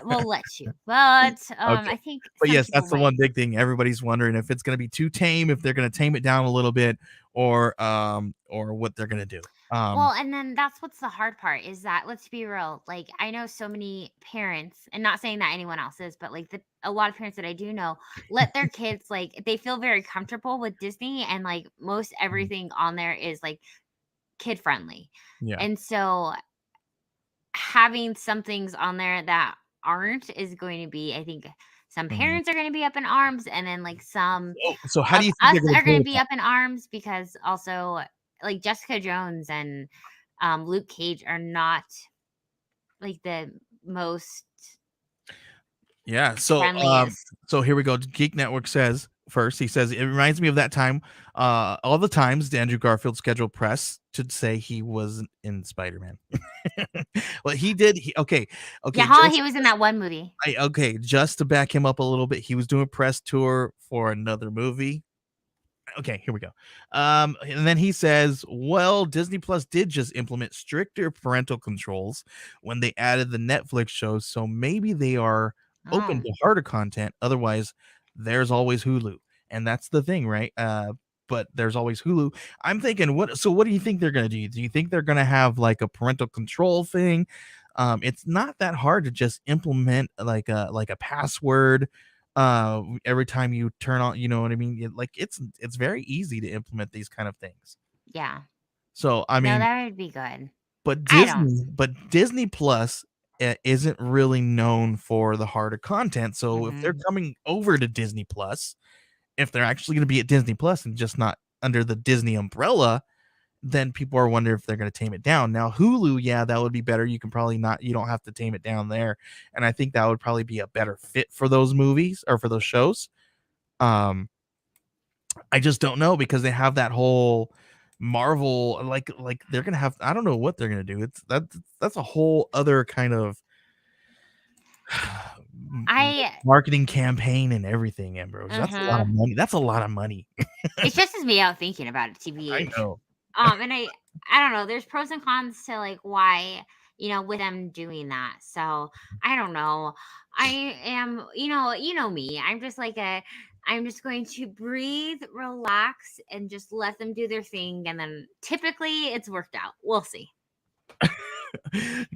will let you, but Okay. I think But some yes, people that's the might. one big thing. Everybody's wondering if it's gonna be too tame, if they're gonna tame it down a little bit, or what they're gonna do. Well, and then that's what's the hard part is that let's be real. Like I know so many parents, and not saying that anyone else is, but like a lot of parents that I do know let their kids like they feel very comfortable with Disney, and like most Mhm. everything on there is like kid friendly, Yeah. and so having some things on there that aren't is going to be, I think, some Mhm. parents are going to be up in arms, and then like some So how do of you think us they're gonna are deal going to with be that? up in arms because also like Jessica Jones and Luke Cage are not like the most Yeah. So friendliest. so here we go. Geek Network says first, he says it reminds me of that time, all the times Andrew Garfield scheduled press to say he wasn't in Spider-Man. Well, he did. Okay, Yeah, huh? He was in that one movie. just to back him up a little bit, he was doing a press tour for another movie. Okay, here we go. And then he says, well, Disney Plus did just implement stricter parental controls when they added the Netflix shows, so maybe they are open Oh, to harder content. Otherwise, there's always Hulu. And that's the thing, right? But there's always Hulu. I'm thinking, what do you think they're gonna do? Do you think they're gonna have like a parental control thing? It's not that hard to just implement like a password every time you turn on, you know what I mean? Like it's very easy to implement these kind of things. yeah. So I No, mean, that would be good. but I don't. Disney Plus isn't really known for the harder content. So if they're Mhm. coming over to Disney Plus, if they're actually going to be at Disney Plus and just not under the Disney umbrella, then people are wondering if they're going to tame it down. Now Hulu, yeah, that would be better. You can probably not, you don't have to tame it down there, and I think that would probably be a better fit for those movies or for those shows. Um, I just don't know because they have that whole Marvel, like they're gonna have, I don't know what they're gonna do. That's a whole other kind of I marketing campaign and everything, Ambrose. That's a lot of Mhm. money. That's a lot of money. It stresses me out thinking about it, I TBH. know. And I don't know, there's pros and cons to like why, with them doing that. So I don't know. I am, you know me. I'm just going to breathe, relax, and just let them do their thing. And then typically it's worked out. We'll see.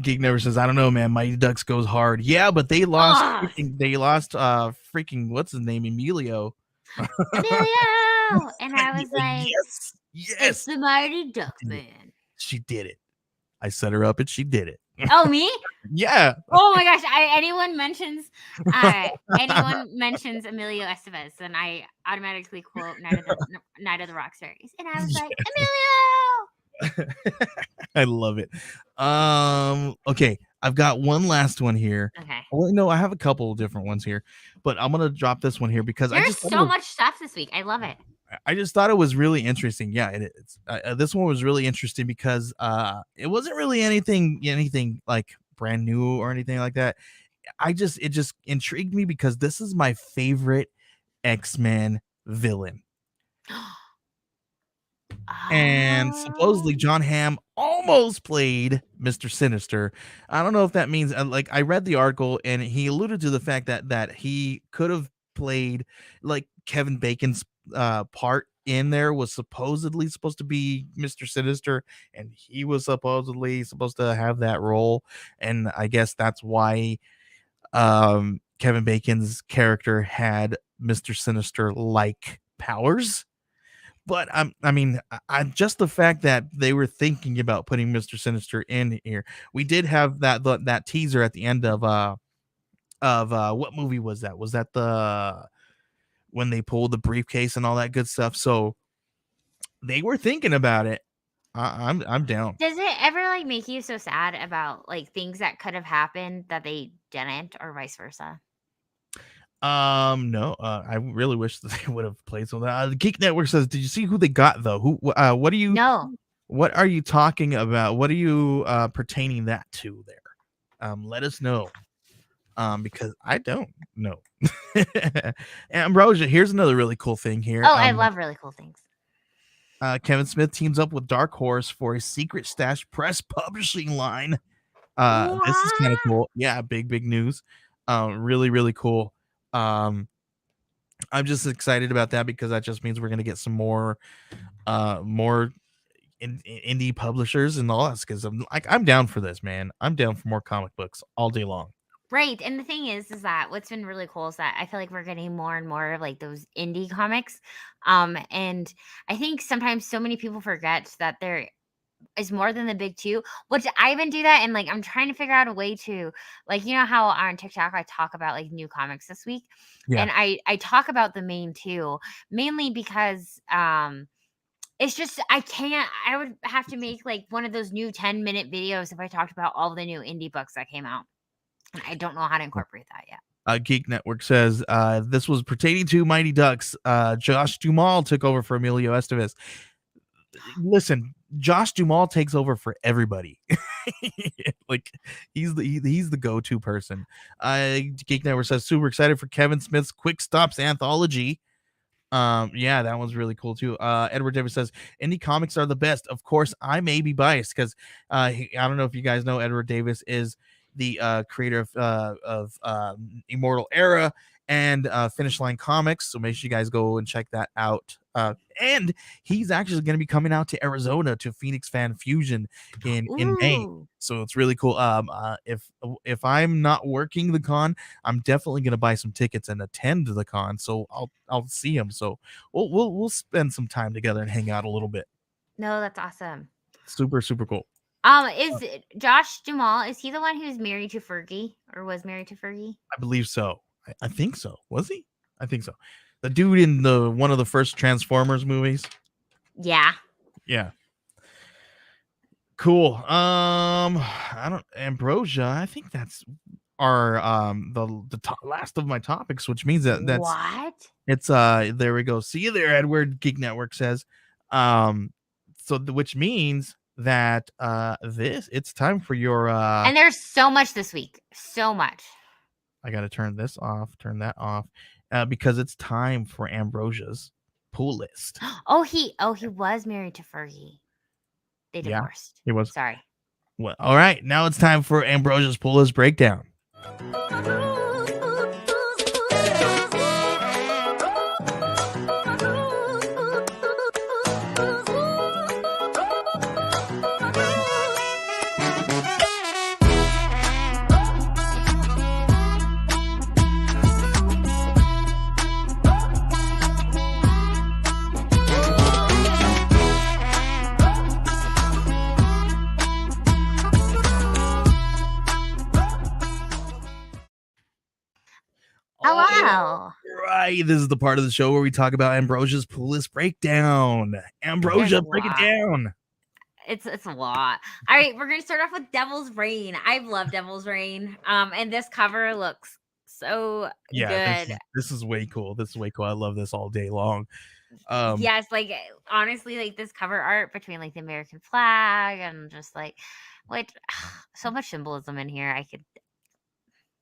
Geek Never says, I don't know, man. Mighty Ducks goes hard. Yeah, but Oh, they lost freaking what's his name? Emilio. Emilio! And I was like, Yes. it's Yes. the Mighty She Duck did it. Man. She did it. I set her up and she did it. Oh, me? Yeah. Oh my gosh! Anyone mentions Emilio Estevez, and I automatically quote Night of the Rockstars, and I was like, Emilio. I love it. Okay, I've got one last one here. Okay. Well, no, I have a couple of different ones here, but I'm gonna drop this one here because There's so much stuff this week. I love it. I just thought it was really interesting. Yeah, it is. This one was really interesting because it wasn't really anything like brand new or anything like that. It just intrigued me because this is my favorite X-Men villain. And supposedly Jon Hamm almost played Mr. Sinister. I don't know if that means like I read the article and he alluded to the fact that he could have played like Kevin Bacon's part in there was supposedly supposed to be Mr. Sinister, and he was supposedly supposed to have that role. And I guess that's why Kevin Bacon's character had Mr. Sinister like powers. But I mean, I just the fact that they were thinking about putting Mr. Sinister in here. We did have that teaser at the end of what movie was that? Was that the when they pulled the briefcase and all that good stuff? So they were thinking about it. I'm down. Does it ever like make you so sad about like things that could have happened that they didn't, or vice versa? No, I really wish that they would have played something. The Geek Network says, "Did you see who they got though? What are you? No. What are you talking about? What are you pertaining that to there? Let us know. Because I don't know." Ambrosia, here's another really cool thing here. Oh, I love really cool things. Kevin Smith teams up with Dark Horse for a secret stash press publishing line. This is kind of cool. Yeah, big news. Really, really cool. I'm just excited about that because that just means we're gonna get some more indie publishers and all that. Because I'm down for this, man. I'm down for more comic books all day long. Right. And the thing is that what's been really cool is that I feel like we're getting more and more of like those indie comics. And I think sometimes so many people forget that there is more than the big two, which I even do that. And like, I'm trying to figure out a way to like, you know how on TikTok, I talk about like new comics this week. Yeah. And I talk about the main two, mainly because, it's just, I would have to make like one of those new 10-minute videos if I talked about all the new indie books that came out. And I don't know how to incorporate that yet. Geek Network says this was pertaining to Mighty Ducks. Josh Duhamel took over for Emilio Estevez. Listen, Josh Duhamel takes over for everybody. Like he's the go-to person. Geek Network says super excited for Kevin Smith's Quick Stops anthology. Yeah, that one's really cool too. Edward Davis says indie comics are the best. Of course, I may be biased because I don't know if you guys know Edward Davis is the creator of Immortal Era and Finish Line Comics. So make sure you guys go and check that out. And he's actually going to be coming out to Arizona to Phoenix Fan Fusion in May. So it's really cool. If I'm not working the con, I'm definitely going to buy some tickets and attend the con. So I'll see him. So we'll spend some time together and hang out a little bit. No, that's awesome. Super cool. Is Josh Duhamel, is he the one who's married to Fergie or was married to Fergie? I believe so. I think so. Was he? I think so. The dude in one of the first Transformers movies. Yeah. Yeah. Cool. Ambrosia, I think that's our the last of my topics, which means that's what? It's there we go. See you there, Edward. Geek Network says. Which means that it's time for your and there's so much this week. So much. I gotta turn that off. Because it's time for Ambrosia's pool list. He was married to Fergie. They divorced. Yeah, he was. Sorry. Well, all right. Now it's time for Ambrosia's pool list breakdown. Well, right. This is the part of the show where we talk about Ambrosia's pull list breakdown. there's a Ambrosia, break it lot. down. It's a lot. All right, we're gonna start off with Devil's Reign. I love Devil's Reign. And this cover looks so Yeah, good. this is way cool. This is way cool. I love this all day long. Um, Yes, like honestly, like this cover art between like the American flag and just like what so much symbolism in here. I could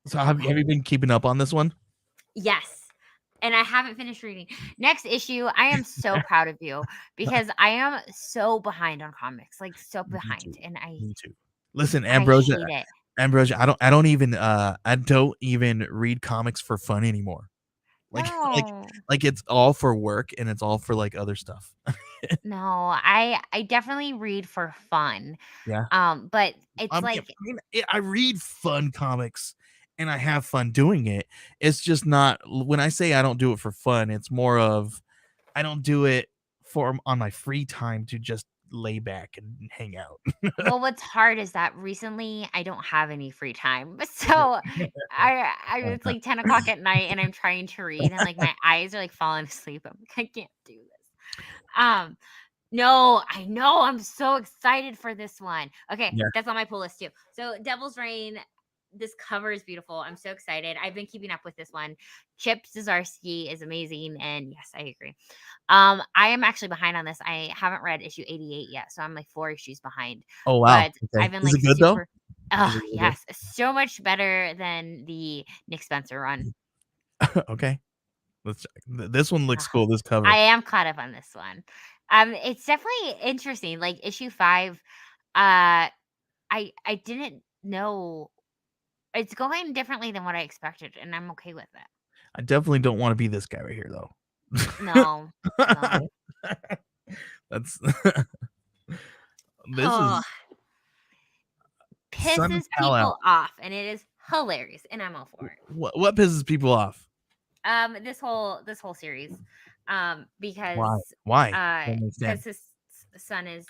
so have you been keeping up on this one? yes. And I haven't finished reading. Next issue, I am so proud of you because I am so behind on comics, like so Me too. behind, and Me too. Listen, I Ambrosia, hate it. I don't even read comics for fun anymore. Like like No. like it's all for work and it's all for like other stuff. No, I definitely read for fun. Yeah. But it's Yeah, like I read fun comics and I have fun doing it. It's just not when I say I don't do it for fun, it's more of I don't do it for on my free time to just lay back and hang out. well, what's hard is that recently I don't have any free time. So I it's like 10 o'clock at night and I'm trying to read and like my eyes are like falling asleep. I'm like, I can't do this. Um, no, I know. I'm so excited for this one. Okay, Yeah. that's on my pull list too. So Devil's Reign, this cover is beautiful. I'm so excited. I've been keeping up with this one. Chip Zdarsky is amazing, and yes, I agree. I am actually behind on this. I haven't read issue 88 yet, so I'm like 4 issues behind. Oh wow. But Okay. I've been Is like it good though? super. Is Oh it really yes, so much better than the Nick Spencer run. good? Okay. Let's check. This one looks cool. This I cover. am caught up on this one. It's definitely interesting. Like issue 5, I didn't know it's going differently than what I expected, and I'm okay with it. I definitely don't want to be this guy right here though. No, no. That's this Oh, is Son of pisses Kal-El. people off, and it is hilarious, and I'm all for it. What pisses people off? This whole series, Why? because Why? Don't understand. his son is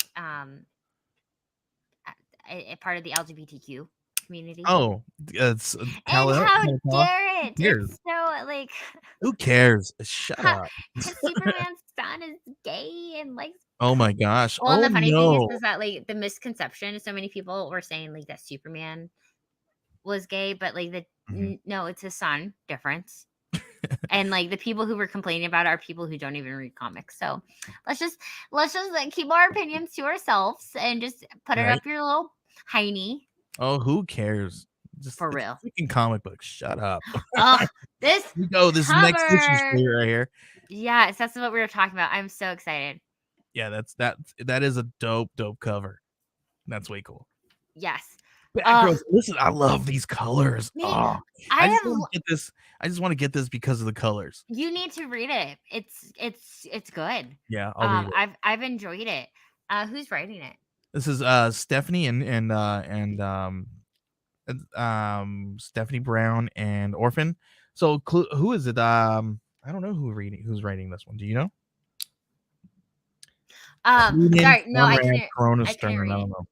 a part of the LGBTQ community. Oh, it's And Kal-El. how Kal-El? dare it? Who cares? It's so like Who cares? Shut up. Superman's son is gay and likes. Oh my gosh. Well, and Oh the funny thing no. is that like the misconception. So many people were saying like that Superman was gay, but like Mhm. no, it's his son. Difference. And like the people who were complaining about it are people who don't even read comics. So let's just like, keep our opinions to ourselves and just put it Right? up your little hiney Oh, who cares? Just for it's real. freaking comic books. Shut up. Oh, this We go. This next issue cover. right here. Yes, that's what we were talking about. I'm so excited. Yeah, that is a dope cover. That's way cool. Yes. Batgirl, listen, I love these colors. Man, Oh, I I just have. want to get this. I just want to get this because of the colors. You need to read it. It's good. Yeah, I'll read it. I've enjoyed it. Who's writing it? This is Stephanie Stephanie Brown and Orphan. So who is it? I don't know who's writing this one. Do you know? Sorry, no, I Conrad, couldn't. Corona I couldn't Stern. read I it. don't know.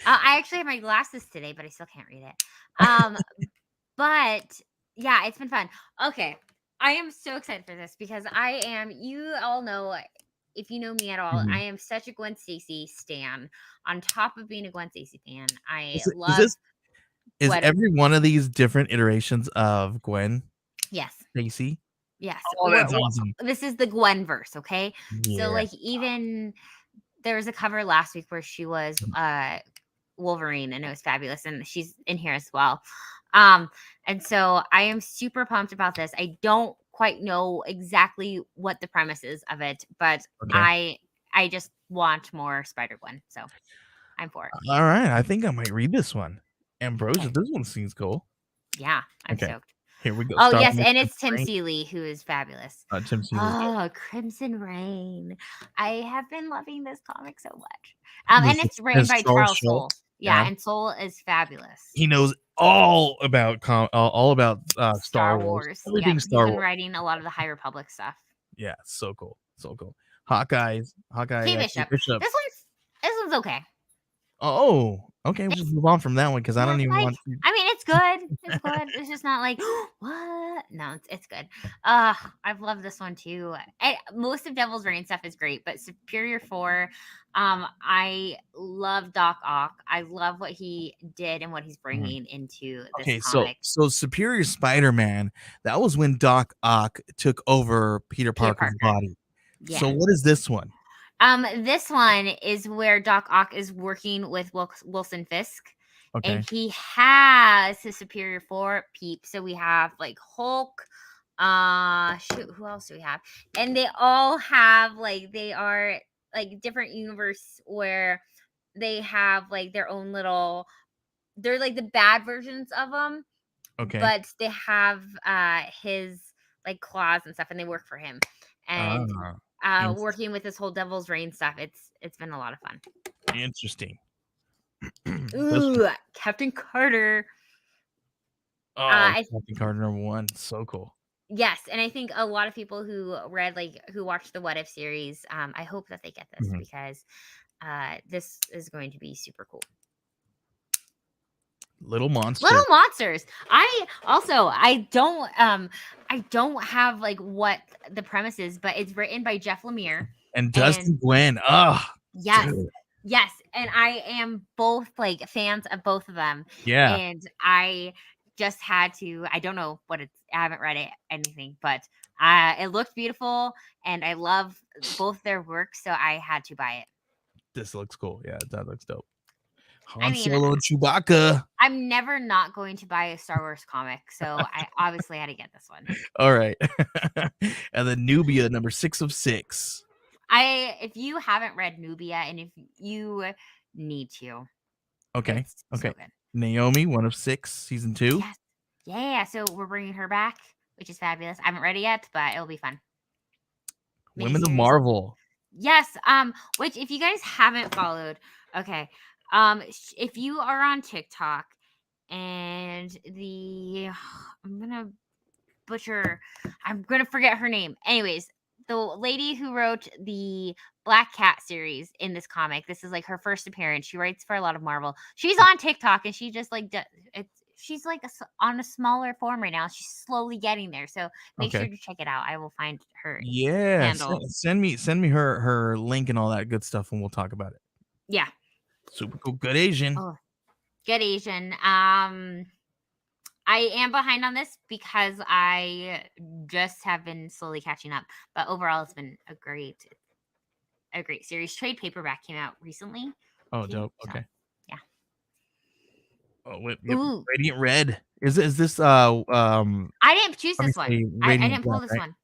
I actually have my glasses today, but I still can't read it. But yeah, it's been fun. Okay, I am so excited for this because I am. You all know, if you know me at all, I Mhm. am such a Gwen Stacy stan. On top of being a Gwen Stacy fan, I Is love this is Gwen. every one of these different iterations of Gwen Yes, Stacy? yes. Oh, that's awesome. This is the Gwen verse, okay? So Yeah. like even there was a cover last week where she was Wolverine and it was fabulous and she's in here as well. And so I am super pumped about this. I don't quite know exactly what the premise is of it, but Okay. I just want more Spider-Gwen. So I'm for it. All right. I think I might read this one. Ambrosia, Okay. this one seems cool. Yeah, I'm Okay. stoked. Here we go. Oh Starting yes, with and it's Tim Rain. Seeley who is fabulous. Tim Seeley. Oh, Crimson Rain. I have been loving this comic so much. And it's written by Charles Soule. Yeah, and Soule is fabulous. He knows all about Star Wars. Yeah, Everything he's Star been Wars. writing a lot of the High Republic stuff. Yeah, so cool. So cool. Hawkeye. Kate Bishop. Bishop. This one's okay. Oh, okay. We'll just move on from that one because I don't even want to. I mean, it's good. It's good. It's just not like what? No, it's good. I've loved this one too. Most of Devil's Reign stuff is great, but Superior 4, I love Doc Ock. I love what he did and what he's bringing into this Okay, so comic. Superior Spider-Man, that was when Doc Ock took over Peter Peter Parker's Parker. body. Yeah. So what is this one? This one is where Doc Ock is working with Wilson Fisk. Okay. And he has his Superior 4 peep. So we have like Hulk. Who else do we have? And they all have like, they are like different universe where they have like their own little, they're like the bad versions of them. Okay. But they have his like claws and stuff, and they work for him. And working with this whole Devil's Reign stuff, it's been a lot of fun. Interesting. Ooh, Captain Carter. Captain Carter #1, so cool. Yes, and I think a lot of people who watched the What If series, I hope that they get this because this is going to be super cool. Little Monsters. Little Monsters. I don't have like what the premise is, but it's written by Jeff Lemire and Dustin Nguyen. Yes. Dude. Yes, and I am both like fans of both of them. Yeah. And I just had to, I don't know what it's, I haven't read anything, but it looked beautiful and I love both their work, so I had to buy it. This looks cool. Yeah, that looks dope. Han Solo and Chewbacca. I'm never not going to buy a Star Wars comic, so I obviously had to get this one. All right. And then Nubia, number 6 of 6. If you haven't read Nubia, and if you need to. Okay. Okay. So Naomi, 1 of 6, season 2. Yes. Yeah, so we're bringing her back, which is fabulous. I haven't read it yet, but it'll be fun. Women of Marvel. Yes. Which if you guys haven't followed, okay. If you are on TikTok and I'm gonna forget her name. Anyways, the lady who wrote the Black Cat series in this comic, this is like her first appearance. She writes for a lot of Marvel. She's on TikTok and she just like she's like on a smaller form right now. She's slowly getting there. So make sure to check it out. I will find her. Yeah. Send me her link and all that good stuff and we'll talk about it. Yeah. Super cool. Good Asian. Oh, good Asian. I am behind on this because I just have been slowly catching up. But overall, it's been a great series. Trade paperback came out recently. Oh, dope. Okay. Yeah. Oh, wait, Radiant Red. Is this I didn't choose this one. I didn't pull this one.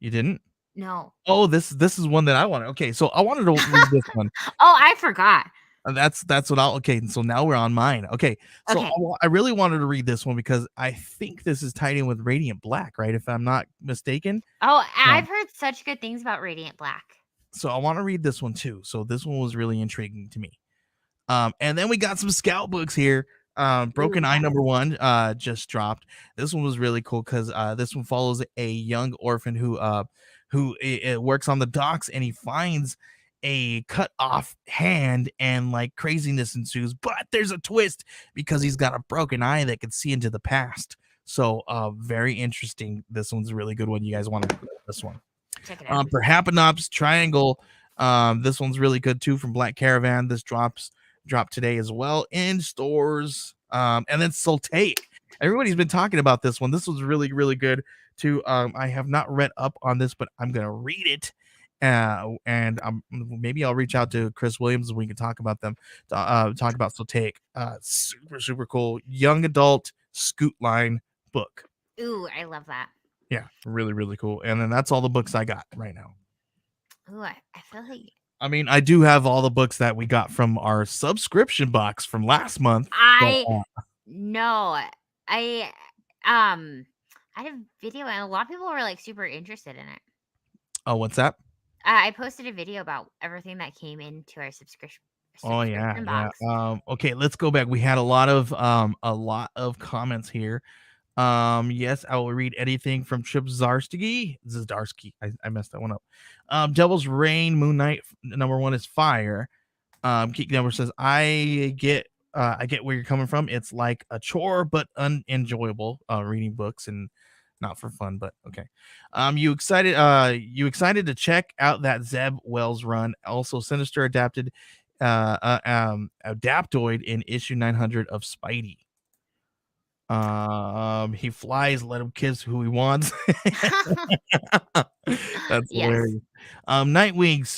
You didn't? No. Oh, this is one that I wanted. Okay, so I wanted to read this one. Oh, I forgot. That's what okay, so now we're on mine. Okay. So I really wanted to read this one because I think this is tied in with Radiant Black, right? If I'm not mistaken. Oh, I've heard such good things about Radiant Black. So I want to read this one too. So this one was really intriguing to me. And then we got some Scout books here. Broken Eye #1 just dropped. This one was really cool because this one follows a young orphan who works on the docks and he finds a cut off hand and like craziness ensues, but there's a twist because he's got a broken eye that can see into the past. So very interesting. This one's a really good one. You guys want to read this one? Check it out. Perhaps Triangle. This one's really good too from Black Caravan. This dropped today as well in stores. And then Sultane. Everybody's been talking about this one. This was really, really good too. I have not read up on this, but I'm gonna read it. And maybe I'll reach out to Chris Williams and we can talk about them. Talk about Sultane. Super, super cool young adult Scoot line book. Ooh, I love that. Yeah, really, really cool. And then that's all the books I got right now. Ooh, I feel like. I mean, I do have all the books that we got from our subscription box from last month. No, I had a video and a lot of people were like super interested in it. Oh, what's that? I posted a video about everything that came into our subscription box. Yeah. Okay, let's go back. We had a lot of comments here. Yes, I will read anything from Chip Zdarsky. I messed that one up. Devil's Reign, Moon Knight #1 is fire. Geek Number says I get I get where you're coming from. It's like a chore, but unenjoyable. Reading books and not for fun, but okay. You excited to check out that Zeb Wells run? Also, Sinister adapted, Adaptoid in issue 900 of Spidey. He flies, let him kiss who he wants. That's Yes. hilarious. Nightwing's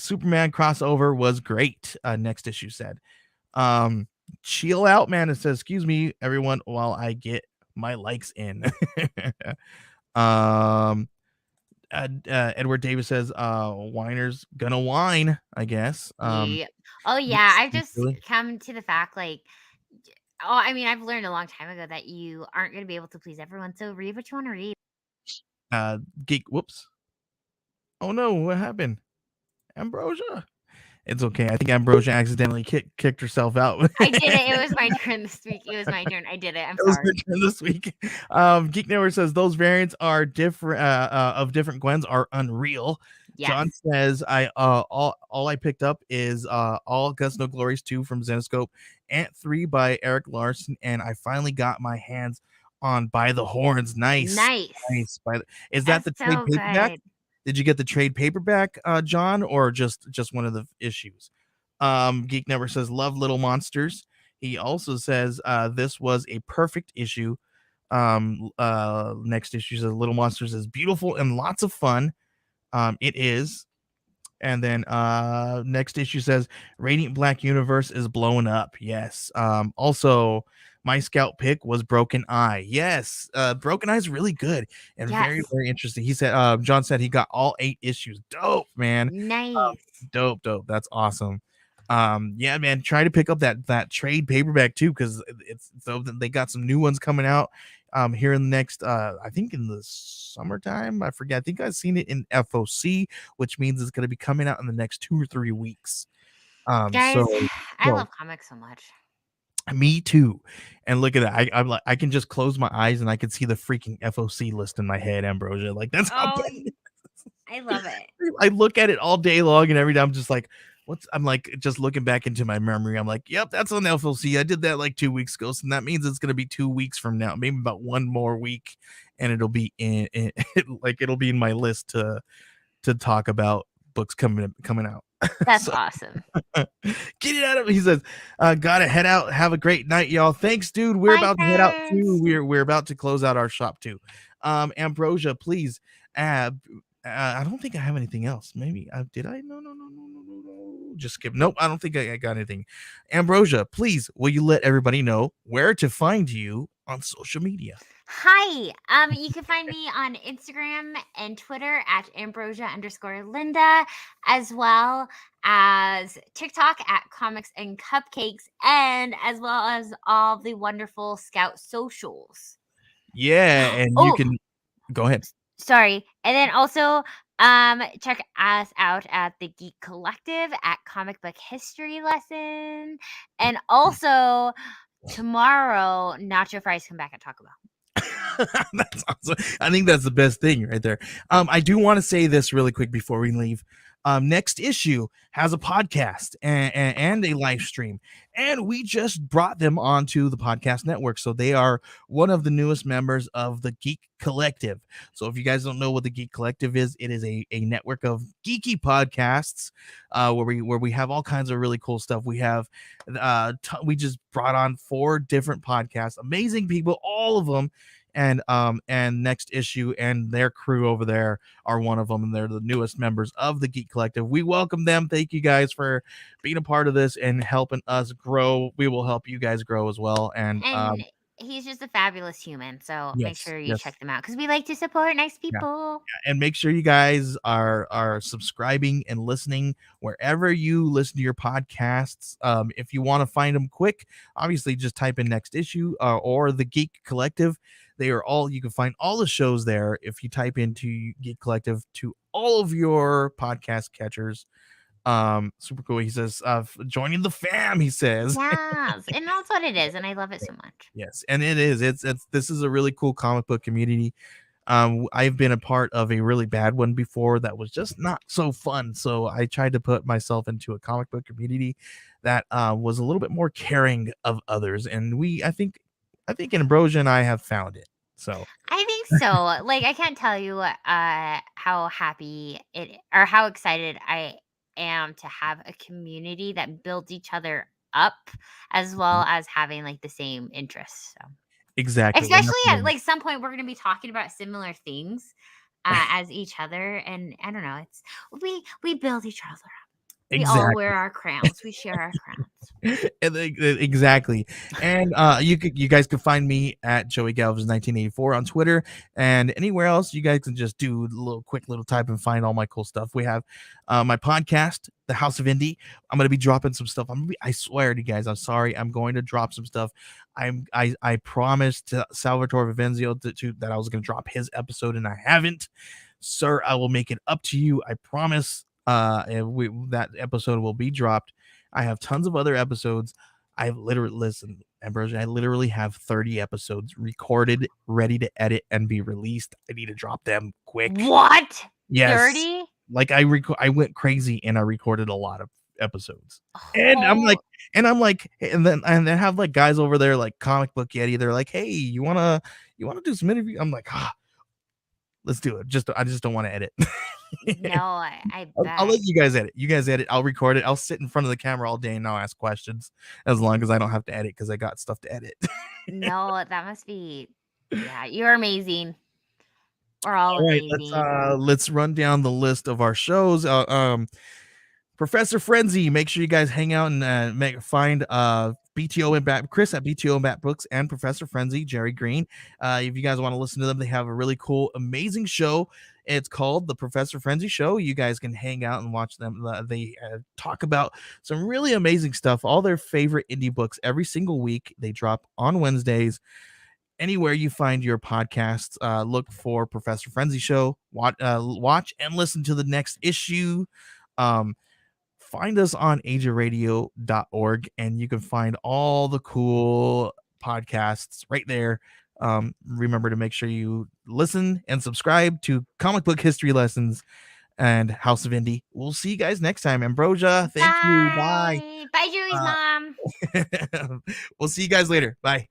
Superman crossover was great. Next issue said. Um, Chill out, man. It says, excuse me, everyone, while I get my likes in. um, Edward Davis says, whiner's gonna whine, I guess. Yeah. Oh, yeah, Yes, I've just really. come to the fact, like, oh, I mean, I've learned a long time ago that you aren't gonna be able to please everyone, so read what you wanna read. Geek. Whoops. Oh no, what happened? Ambrosia. It's okay. I think Ambrosia accidentally kicked herself out. I did it, it was my turn this week, it was my turn, I did it, I'm That was sorry. my turn this week. Geek Network says those variants are different of different Gwens are unreal. John Yes. says I all I picked up is all Guts No Glories 2 from Zenoscope, Ant 3 by Eric Larson, and I finally got my hands on By the Horns. Nice. Nice. Nice. Is that That's the trade so paperback? good. Did you get the trade paperback, John, or just one of the issues? Geek Network says love Little Monsters. He also says this was a perfect issue. Next issue says Little Monsters is beautiful and lots of fun. It is. And then next issue says Radiant Black Universe is blowing up. Yes. Also, my scout pick was Broken Eye. Yes. Broken Eye is really good and very, Yes. very interesting. He said John said he got all 8 issues. Dope, man. Nice. Dope. That's awesome. Yeah, man, try to pick up that trade paperback too, because it's so they got some new ones coming out here in the next I think in the summertime. I forget. I think I've seen it in FOC, which means it's gonna be coming out in the next 2 or 3 weeks. Guys, So I go. love comics so much. Me too. And look at that. I'm like I can just close my eyes and I can see the freaking FOC list in my head, Ambrosia. Like that's how Oh, good I love it. I look at it all day long, and every day I'm just like, what's I'm like just looking back into my memory. I'm like, yep, that's on FLC. I did that like 2 weeks ago. So that means it's gonna be 2 weeks from now, maybe about one more week, and it'll be like it'll be in my list to talk about books coming out. That's So awesome. get it out of me. He says, gotta head out. Have a great night, y'all. Thanks, dude. We're Bye, about to head out too. friends. We're about to close out our shop too. Ambrosia, please. I don't think I have anything else. Maybe did I? No. Just skip. Nope. I don't think I got anything. Ambrosia, please, will you let everybody know where to find you on social media? Hi. You can find me on Instagram and Twitter at ambrosia_Linda, as well as TikTok at comics and cupcakes, and as well as all the wonderful Scout socials. Yeah, and you Oh, can go ahead. sorry. And then also check us out at the Geek Collective at Comic Book History Lesson. And also tomorrow, Nacho Fries come back and talk about. That's awesome. I think that's the best thing right there. I do want to say this really quick before we leave. Next issue has a podcast and a live stream, and we just brought them onto the podcast network. So they are one of the newest members of the Geek Collective. So if you guys don't know what the Geek Collective is, it is a network of geeky podcasts where we have all kinds of really cool stuff. We have we just brought on 4 different podcasts, amazing people, all of them. And next issue and their crew over there are one of them, and they're the newest members of the Geek Collective. We welcome them. Thank you guys for being a part of this and helping us grow. We will help you guys grow as well. And And he's just a fabulous human. So make yes, sure you yes, check them out because we like to support nice yeah. people. And make sure you guys are subscribing and listening wherever you listen to your podcasts. If you want to find them quick, obviously just type in next issue or the Geek Collective. They are all, you can find all the shows there if you type into Geek Collective to all of your podcast catchers. Super cool. He says joining the fam, he says. Yes. And that's what it is. And I love it so much. Yes, and it is. It's this is a really cool comic book community. I've been a part of a really bad one before that was just not so fun. So I tried to put myself into a comic book community that was a little bit more caring of others, and I think Ambrosia and I have found it. So I think so. Like, I can't tell you, how happy it or how excited I am to have a community that builds each other up, as well as having, like, the same interests, so exactly, and especially that's what at, like, some point, we're gonna be talking about similar things, as each other, and I don't know, it's we build each other up. We all wear exactly. our crowns. We share our crowns. Exactly. And you guys can find me at Joey Galvez 1984 on Twitter, and anywhere else you guys can just do a little quick little type and find all my cool stuff. We have my podcast, The House of Indie. I'm gonna be dropping some stuff. I swear to you guys, I'm sorry. I'm going to drop some stuff. I promised to Salvatore Vivenzio that I was gonna drop his episode, and I haven't. Sir, I will make it up to you. I promise. That episode will be dropped. I have tons of other episodes. I've literally listen, Ambrosia. I literally have 30 episodes recorded, ready to edit and be released. I need to drop them quick. What? Yes, 30? like I went crazy and I recorded a lot of episodes, and Oh, I'm like, and then have like guys over there like Comic Book Yeti. They're like, hey, you wanna do some interview? I'm like, let's do it. I just don't want to edit. no, I I'll let bet. you guys edit. You guys edit. I'll record it. I'll sit in front of the camera all day and I'll ask questions as long as I don't have to edit because I got stuff to edit. No, that must be yeah, you're amazing. We're all All right, amazing. let's run down the list of our shows. Professor Frenzy. Make sure you guys hang out and find BTO and Bat Chris at BTO and Bat Books and Professor Frenzy, Jerry Green. If you guys want to listen to them, they have a really cool, amazing show. It's called the Professor Frenzy Show. You guys can hang out and watch them. They talk about some really amazing stuff. All their favorite indie books every single week. They drop on Wednesdays. Anywhere you find your podcasts, look for Professor Frenzy Show. Watch and listen to the next issue. Um, Find us on ageofradio.org and you can find all the cool podcasts right there. Remember to make sure you listen and subscribe to Comic Book History Lessons and House of Indie. We'll see you guys next time. Ambrosia, thank you. Bye. Bye. Bye, Joey's Uh, mom. we'll see you guys later. Bye.